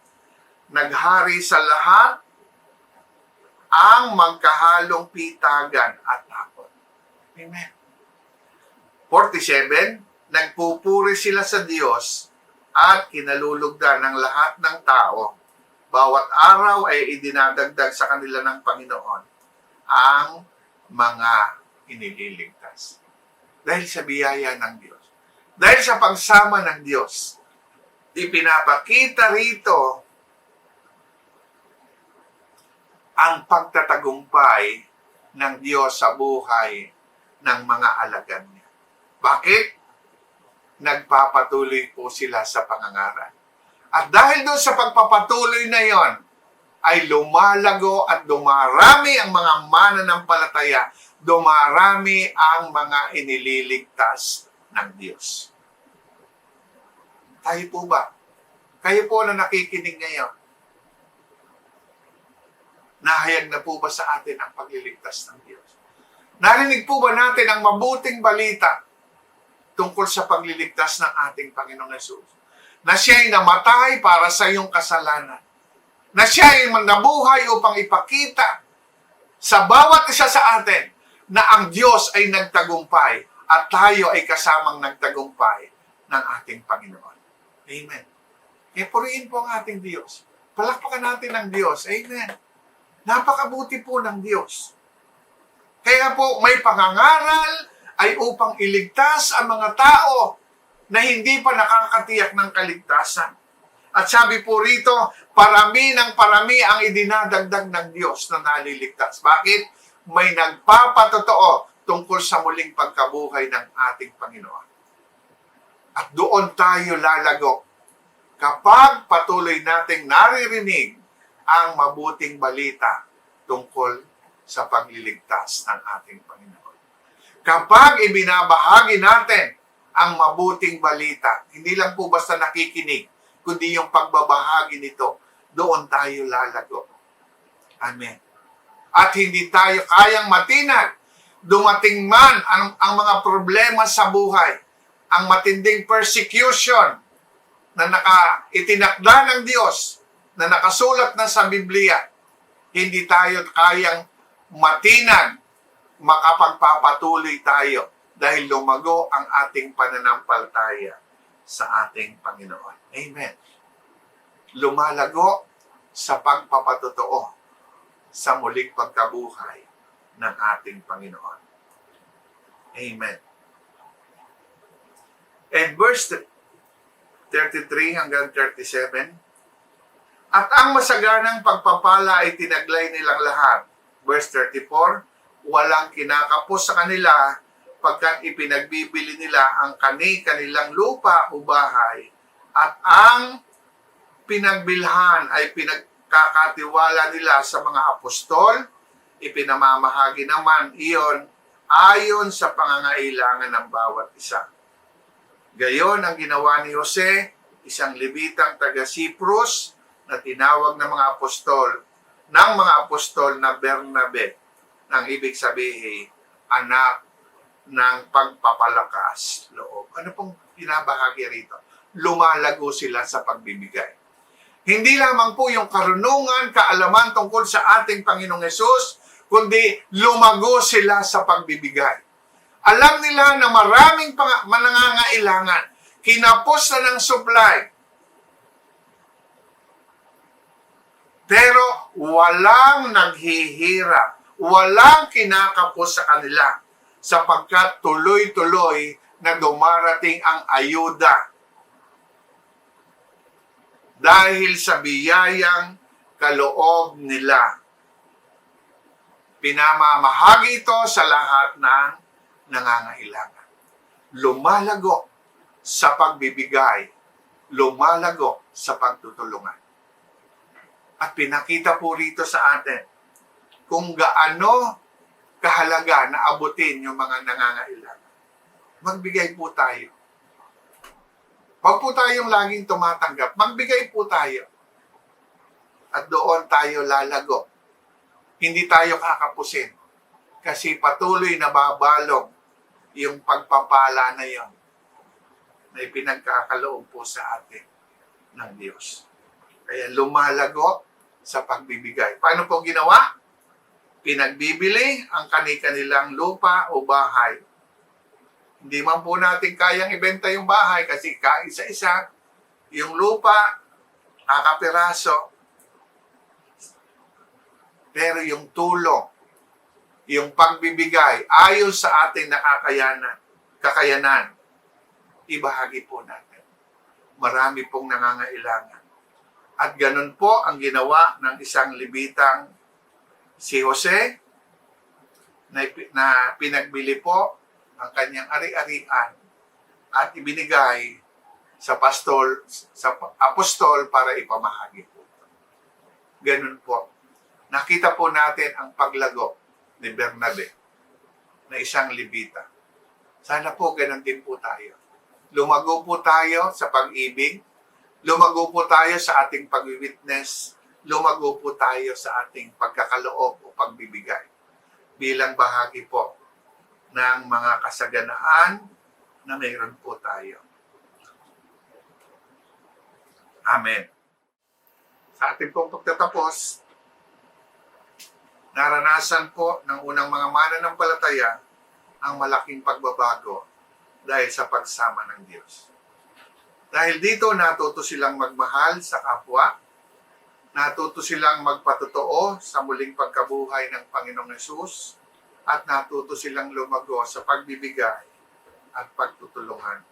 naghari sa lahat ang magkahalong pitagan at takot. Amen. 47, nagpupuri sila sa Diyos at kinalulugdan ng lahat ng tao. Bawat araw ay idinadagdag sa kanila ng Panginoon ang mga inililigtas. Dahil sa biyaya ng Diyos. Dahil sa pagsama ng Diyos, ipinapakita rito ang pagtatagumpay ng Diyos sa buhay ng mga alagad niya. Bakit? Nagpapatuloy po sila sa pangangaral. At dahil doon sa pagpapatuloy na yon, ay lumalago at dumarami ang mga mananampalataya, dumarami ang mga inililigtas ng Diyos. Tayo po ba? Kayo po na nakikinig ngayon, nahayag na po ba sa atin ang pagliligtas ng Diyos? Narinig po ba natin ang mabuting balita tungkol sa pagliligtas ng ating Panginoong Hesus? Na siya'y namatay para sa iyong kasalanan. Na siya'y nabuhay upang ipakita sa bawat isa sa atin na ang Diyos ay nagtagumpay at tayo ay kasamang nagtagumpay ng ating Panginoon. Amen. Kaya purihin po ang ating Diyos. Palakpakan natin ang Diyos. Amen. Napakabuti po ng Diyos. Kaya po may pangangaral ay upang iligtas ang mga tao na hindi pa nakakatiyak ng kaligtasan. At sabi po rito, parami ng parami ang idinadagdag ng Diyos na naliligtas. Bakit? May nagpapatotoo tungkol sa muling pagkabuhay ng ating Panginoon. At doon tayo lalago kapag patuloy nating naririnig ang mabuting balita tungkol sa pagliligtas ng ating Panginoon. Kapag ibinabahagi natin ang mabuting balita, hindi lang po basta nakikinig, kundi yung pagbabahagi nito, doon tayo lalago. Amen. At hindi tayo kayang matinag. Dumating man ang mga problema sa buhay, ang matinding persecution na itinakda ng Diyos, na nakasulat na sa Biblia, hindi tayo kayang matinag, makapagpapatuloy tayo dahil lumago ang ating pananampalataya sa ating Panginoon. Amen. Lumalago sa pagpapatotoo sa muling pagkabuhay ng ating Panginoon. Amen. And verse 33 hanggang 37, at ang masaganang pagpapala ay tinaglay nilang lahat. Verse 34, walang kinakapos sa kanila pagkat ipinagbibili nila ang kanilang lupa o bahay, at ang pinagbilhan ay pinagkakatiwala nila sa mga apostol, ipinamamahagi naman iyon ayon sa pangangailangan ng bawat isa. Gayon ang ginawa ni Jose, isang Levitang taga Cyprus na tinawag ng mga apostol na Bernabe, nang ibig sabihin, anak ng pagpapalakas loob. Ano pong pinabahagi rito? Lumalago sila sa pagbibigay. Hindi lamang po yung karunungan, kaalaman tungkol sa ating Panginoong Hesus, kundi lumago sila sa pagbibigay. Alam nila na maraming nangangailangan. Kinapos na ng supply. Pero walang naghihirap. Walang kinakapos sa kanila sapagkat tuloy-tuloy na dumarating ang ayuda dahil sa biyayang kaloob nila. Pinamamahagi ito sa lahat ng nangangailangan. Lumalago sa pagbibigay, lumalago sa pagtutulungan. At pinakita po rito sa atin kung gaano kahalaga na abutin yung mga nangangailangan. Magbigay po tayo. Huwag po tayong laging tumatanggap. Magbigay po tayo. At doon tayo lalago. Hindi tayo kakapusin. Kasi patuloy na babalog yung pagpapala na yon na ipinagkakaloob po sa atin ng Diyos. Kaya lumalago sa pagbibigay. Paano po ginawa? Pinagbibili ang kanilang lupa o bahay. Hindi man po natin kayang ibenta yung bahay kasi kaisa-isa, yung lupa, kakapiraso. Pero yung tulong, yung pagbibigay, ayon sa ating kakayanan, ibahagi po natin. Marami pong nangangailangan. At ganun po ang ginawa ng isang Levitang si Jose na pinagbili po ang kanyang ari-arian at ibinigay sa apostol para ipamahagi po. Ganun po. Nakita po natin ang paglago ni Bernabe na isang Levita. Sana po ganun din po tayo. Lumago po tayo sa pag-ibig. Lumago po tayo sa ating pag-witness. Lumago po tayo sa ating pagkakaloob o pagbibigay bilang bahagi po ng mga kasaganaan na mayroon po tayo. Amen. Sa ating pong pagtatapos, naranasan po ng unang mga mananampalataya ang malaking pagbabago dahil sa pagsama ng Diyos. Dahil dito, natuto silang magmahal sa kapwa, natuto silang magpatotoo sa muling pagkabuhay ng Panginoong Hesus, at natuto silang lumago sa pagbibigay at pagtutulungan.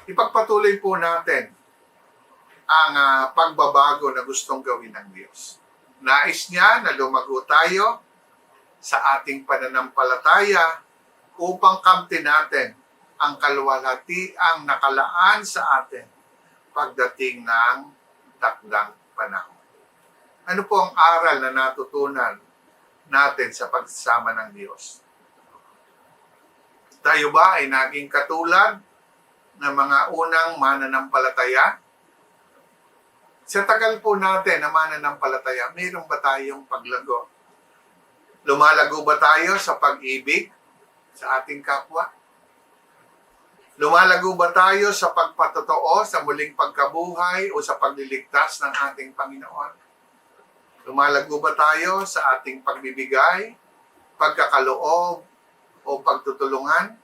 Ipagpatuloy po natin ang pagbabago na gustong gawin ng Diyos. Nais niya na lumago tayo sa ating pananampalataya upang kamtin natin ang kaluwalhatiang nakalaan sa atin pagdating ng takdang panahon. Ano po ang aral na natutunan natin sa pagsama ng Diyos? Tayo ba ay naging katulad ng mga unang mananampalataya? Sa tagal po natin na mananampalataya, mayroon ba tayong paglago? Lumalago ba tayo sa pag-ibig sa ating kapwa? Lumalago ba tayo sa pagpatotoo sa muling pagkabuhay o sa pagliligtas ng ating Panginoon? Lumalago ba tayo sa ating pagbibigay, pagkakaloob o pagtutulungan?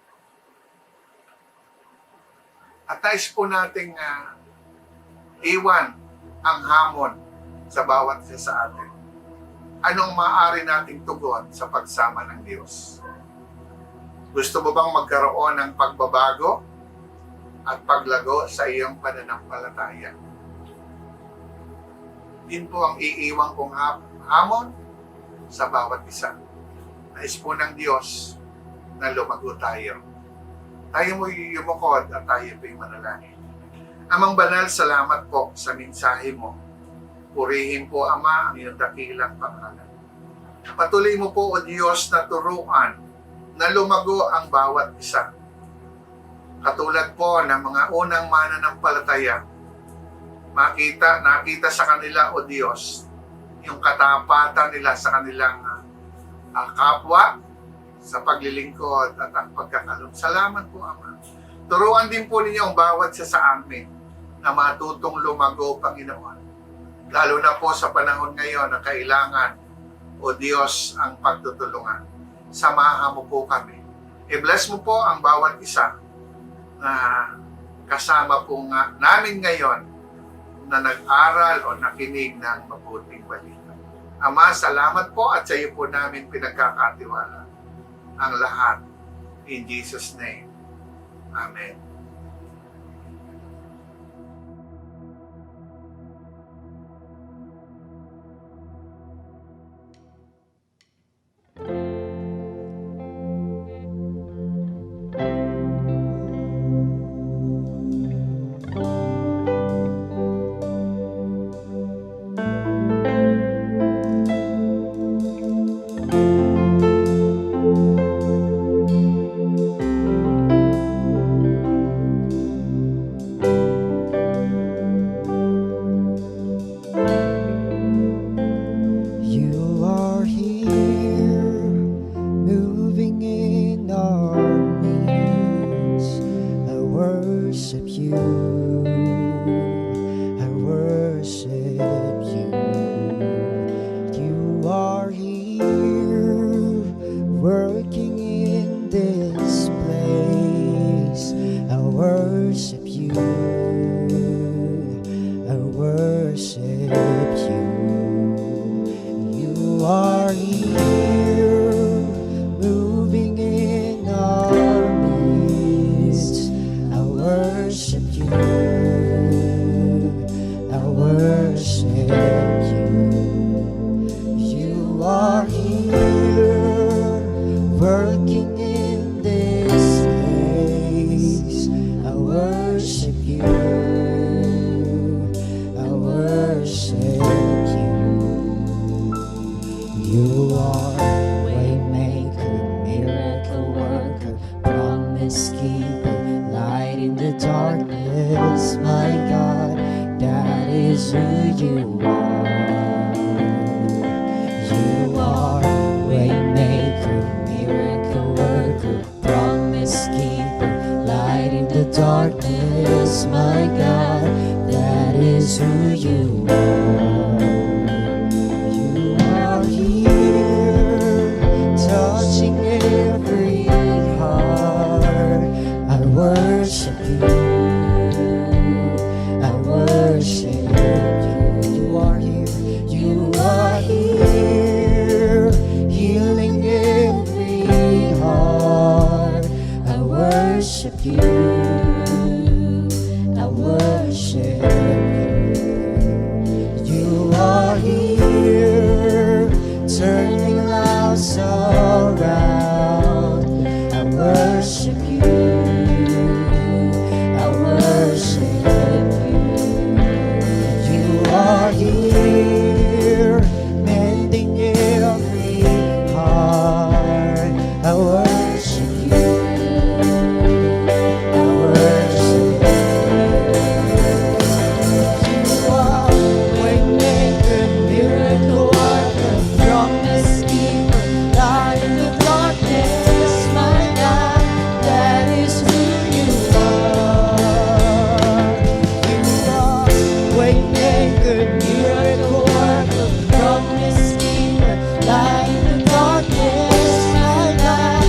At nais po nating iwan ang hamon sa bawat isa sa atin. Anong maaari nating tugon sa pagsama ng Diyos? Gusto mo bang magkaroon ng pagbabago at paglago sa iyong pananampalataya? Din po ang iiwang kong hamon sa bawat isa. Nais po ng Diyos na lumago tayo. Tayo mo yumukod at tayo po'y manalangin. Amang banal, salamat po sa mensahe mo. Purihin po, Ama, ang iyong dakilang pangalan. Patuloy mo po, O Diyos, na turuan na lumago ang bawat isa. Katulad po ng mga unang mananampalataya, nakita sa kanila, O Diyos, yung katapatan nila sa kanilang kapwa, sa paglilingkod at ang pagkakaloob. Salamat po, Ama. Turuan din po ninyo ang bawat isa sa amin na matutong lumago, Panginoon. Lalo na po sa panahon ngayon na kailangan, O Diyos, ang pagtutulungan. Samahan mo po kami. I-bless mo po ang bawat isa na kasama po namin ngayon na nag-aral o nakinig ng mabuting balita. Ama, salamat po at sa iyo po namin pinagkakatiwala ang lahat. In Jesus' name. Amen. You are here, moving in our midst. I worship you. I worship you. You are here, working in this place. I worship you. I worship you. You are here, moving in our midst. I worship you. I worship you. You are here, working in this place. I worship you. I worship you. You are waymaker, miracle worker, promise keeper, light in the darkness. My God, that is who you are. You are waymaker, miracle worker, promise keeper, light in the darkness. My God, that is who you are. You are here, touching every heart. I worship you. I worship you. You are here. You are here, healing every heart. I worship you. I worship you. You are here, turning lives around. I worship you. I worship you. You are here, mending every heart. I worship you. I worship you. You are waymaker, miracle worker, promise keeper, light in the darkness. My God, that is who you are. You are waymaker, miracle worker, promise keeper, light in the darkness. My God,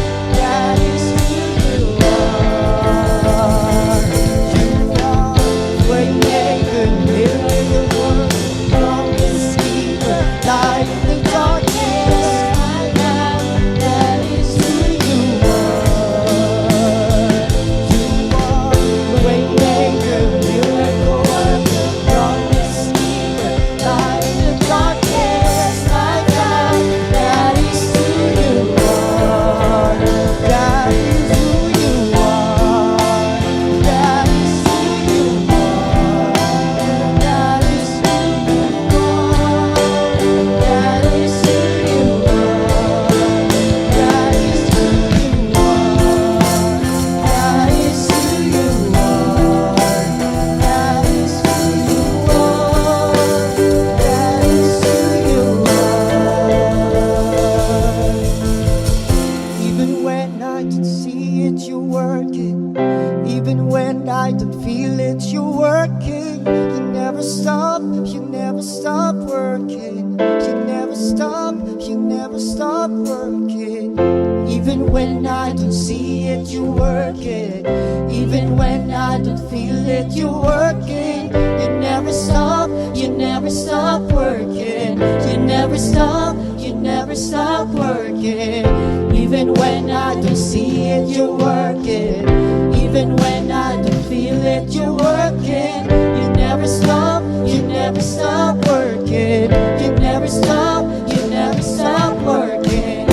I don't feel it, you're working. You never stop working. You never stop working. Even when I don't see it, you're working. Even when I don't feel it, you're working. You never stop working. You never stop working. Even when I don't see it, you're working. Even when I don't feel it, you're working. You never stop working. You never stop working.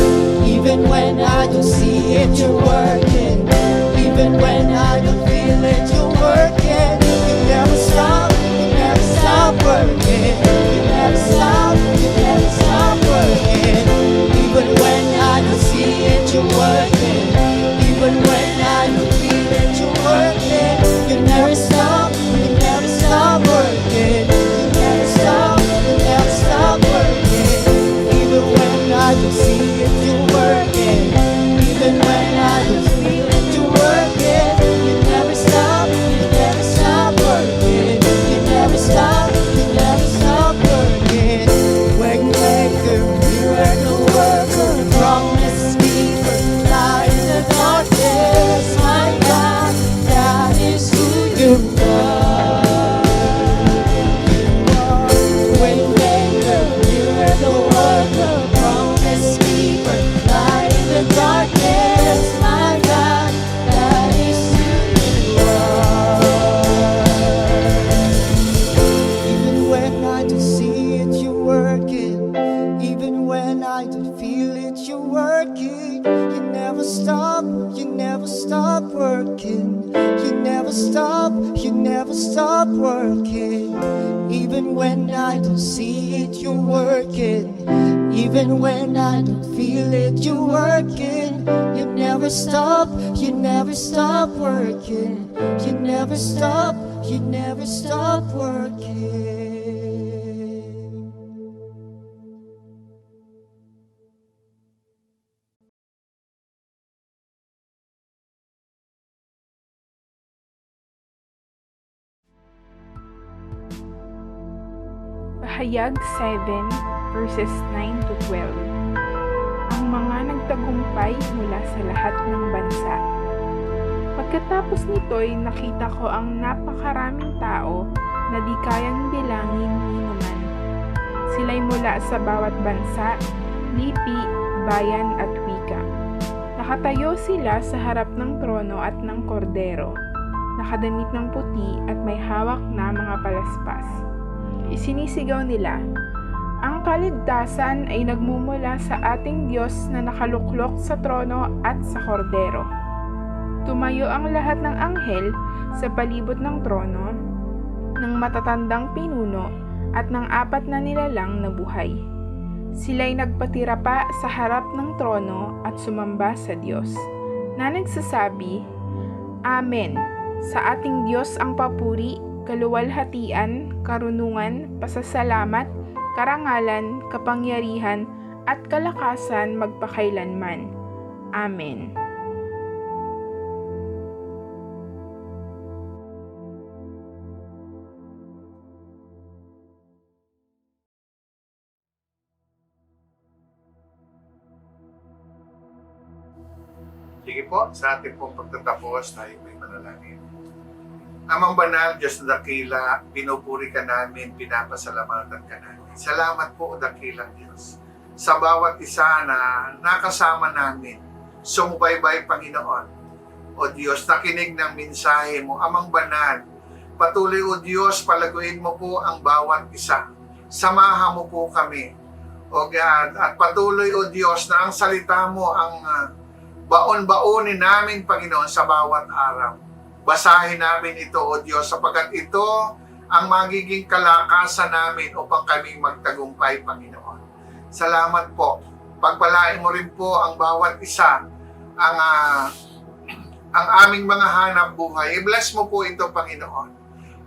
Even when I don't see it, you're working. Even when I don't feel it, you're working. You never stop working. You never stop working. Even when I don't see it, you're working. Even when I don't feel it, you're working. You never stop working. You never stop working. Even when I don't see it, you're working. Even when I don't feel it, you're working. You never stop working. You never stop working. Waymaker, miracle worker, promise keeper, light in the darkness, my God, that is who you are. Waymaker, miracle worker, promise keeper, light in the darkness, my God, that is who you are. Even when I don't see it, you're working. Even when I don't feel it, you're working. You never stop working. You never stop working. Even when I don't see it, you're working. Even when I don't feel it, you're working. You never stop working. You never stop working. Pahayag 7 verses 9 to 12. Ang mga nagtagumpay mula sa lahat ng bansa. Pagkatapos nito'y nakita ko ang napakaraming tao na di kayang bilangin ni naman. Sila'y mula sa bawat bansa, lipi, bayan at wika. Nakatayo sila sa harap ng trono at ng kordero, nakadamit ng puti at may hawak na mga palaspas. Isinisigaw nila, "Ang kaligtasan ay nagmumula sa ating Diyos na nakaluklok sa trono at sa kordero." Tumayo ang lahat ng anghel sa palibot ng trono, ng matatandang pinuno at ng 4 na nilalang na buhay. Sila'y nagpatira pa sa harap ng trono at sumamba sa Diyos, na nagsasabi, "Amen, sa ating Diyos ang papuri, kaluwalhatian, karunungan, pasasalamat, karangalan, kapangyarihan, at kalakasan magpakailanman. Amen." Sige po, sa ating pong pagtatapos, tayo may manalangin. Amang banal, Diyos na dakila, pinupuri ka namin, pinapasalamatan ka namin. Salamat po, dakilang Diyos, sa bawat isa na nakasama namin, sumubaybay, Panginoon. O Diyos, nakinig ng mensahe mo, Amang banal, patuloy, O Diyos, palaguin mo po ang bawat isa. Samahan mo po kami, O God, at patuloy, O Diyos, na ang salita mo ang baon-baonin namin, Panginoon, sa bawat araw. Basahin namin ito, O Diyos, sapagkat ito ang magiging kalakasan namin upang kaming magtagumpay, Panginoon. Salamat po. Pagpalain mo rin po ang bawat isa, ang aming mga hanap buhay. I-bless mo po ito, Panginoon.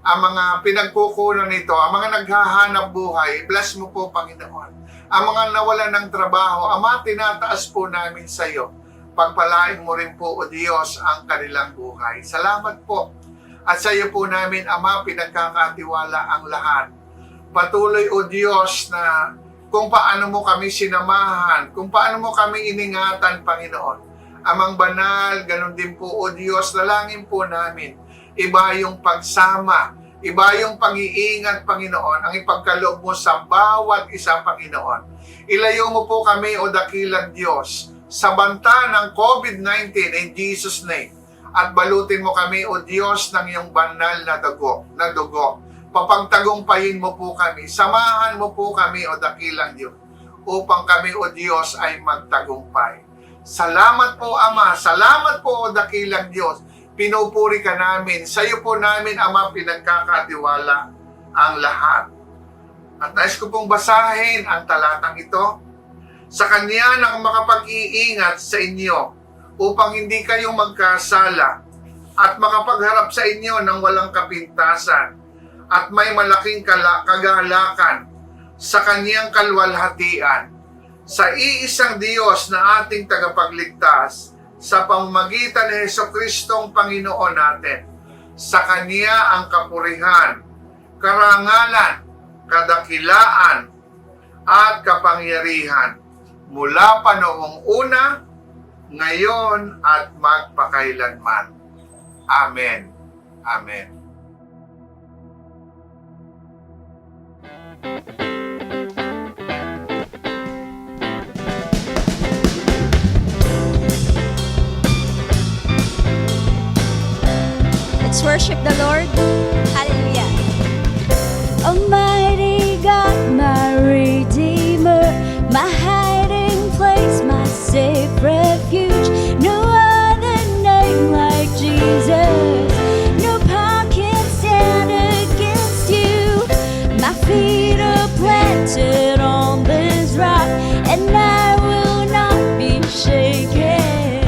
Ang mga pinagkukunan nito, ang mga naghahanap buhay, i-bless mo po, Panginoon. Ang mga nawalan ng trabaho, Ama, tinataas po namin sa iyo. Pagpalain mo rin po, O Diyos, ang kanilang buhay. Salamat po. At sa iyo po namin, Ama, pinagkakatiwala ang lahat. Patuloy, O Diyos, na kung paano mo kami sinamahan, kung paano mo kami iningatan, Panginoon. Amang banal, ganun din po, O Diyos, dalangin po namin. Iba yung pagsama, iba yung pag-iingat, Panginoon, ang ipagkaloob mo sa bawat isa, Panginoon. Ilayo mo po kami, O dakilang Diyos, sa banta ng COVID-19 in Jesus' name. At balutin mo kami, O Diyos, ng iyong banal na dugo. Papagtagumpayin mo po kami. Samahan mo po kami, O dakilang Diyos, upang kami, O Diyos, ay magtagumpay. Salamat po, Ama. Salamat po, O dakilang Diyos. Pinupuri ka namin. Sa iyo po namin, Ama, pinagkakatiwala ang lahat. At nais ko pong basahin ang talatang ito. Sa Kanya na makapag-iingat sa inyo upang hindi kayo magkasala at makapagharap sa inyo ng walang kapintasan at may malaking kagalakan sa Kanyang kalwalhatian, sa iisang Diyos na ating tagapagligtas sa pamamagitan ni Jesucristong Panginoon natin. Sa Kanya ang kapurihan, karangalan, kadakilaan, at kapangyarihan mula pa noong una, ngayon at magpakailanman. Amen. Amen. Let's worship the Lord. Hallelujah. Almighty God, my Redeemer, my hiding place, my safe refuge. No other name like Jesus. No power can stand against you. My feet are planted on this rock, and I will not be shaken.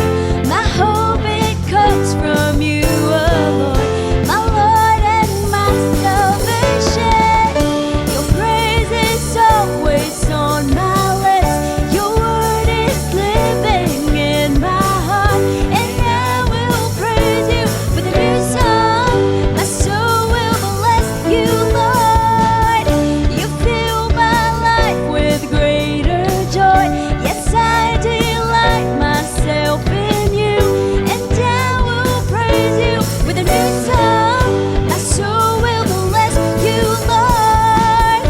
My hope, it comes from you alone, my Lord and my salvation. Your praise is always on my lips. Your word is living in my heart, and I will praise you with a new song. My soul will bless you, Lord. You fill my life with greater joy. Yes, I delight myself in you, and I will praise you with a new song. My soul will bless you, Lord.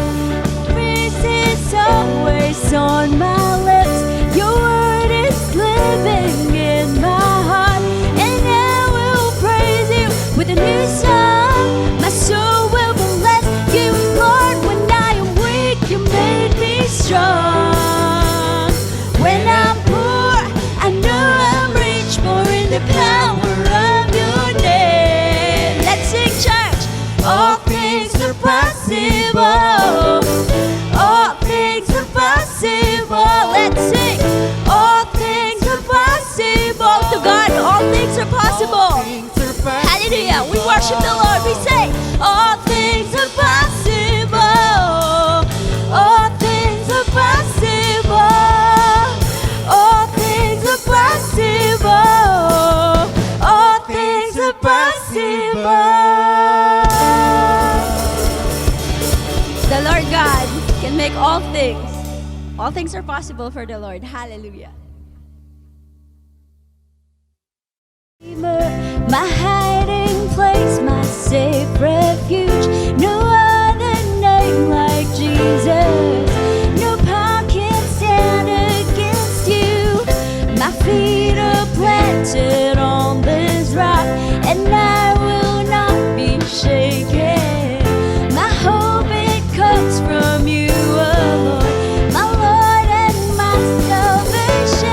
Praise is always on my lips. Your word is living in my heart, and I will praise you with a new song. My soul will bless you, Lord. When I am weak, you made me strong. When I'm poor, I know I'm rich, for in the power of your name. Let's sing, church. All things are possible. All things are possible. Let's sing. All things are possible. To God, all things are possible. Hallelujah. We worship the Lord. We say, all things are possible. All things are possible. All things are possible. All things are possible. The Lord God can make all things. All things are possible for the Lord. Hallelujah. My hiding place, my safe refuge. No other name like Jesus. No power can stand against you. My feet are planted on this rock, and I will not be shaken. My hope, it comes from you alone, my Lord and my salvation.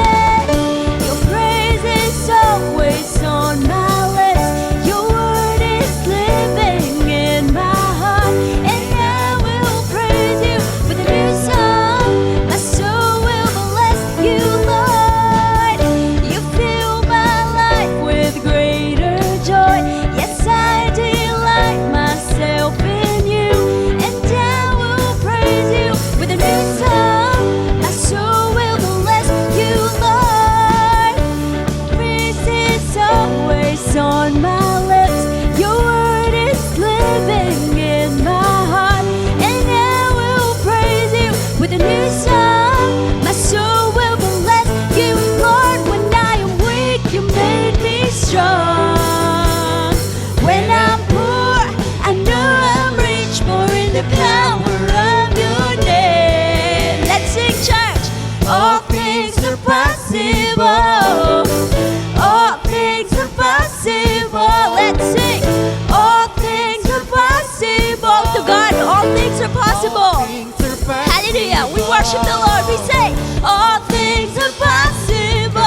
Hallelujah. We worship the Lord. We say, all things are possible.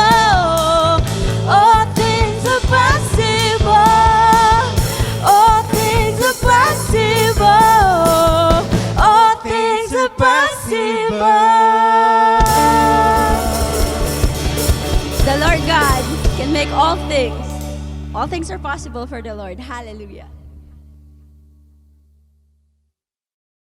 All things are possible. All things are possible. All things are possible. The Lord God can make all things. All things are possible for the Lord. Hallelujah.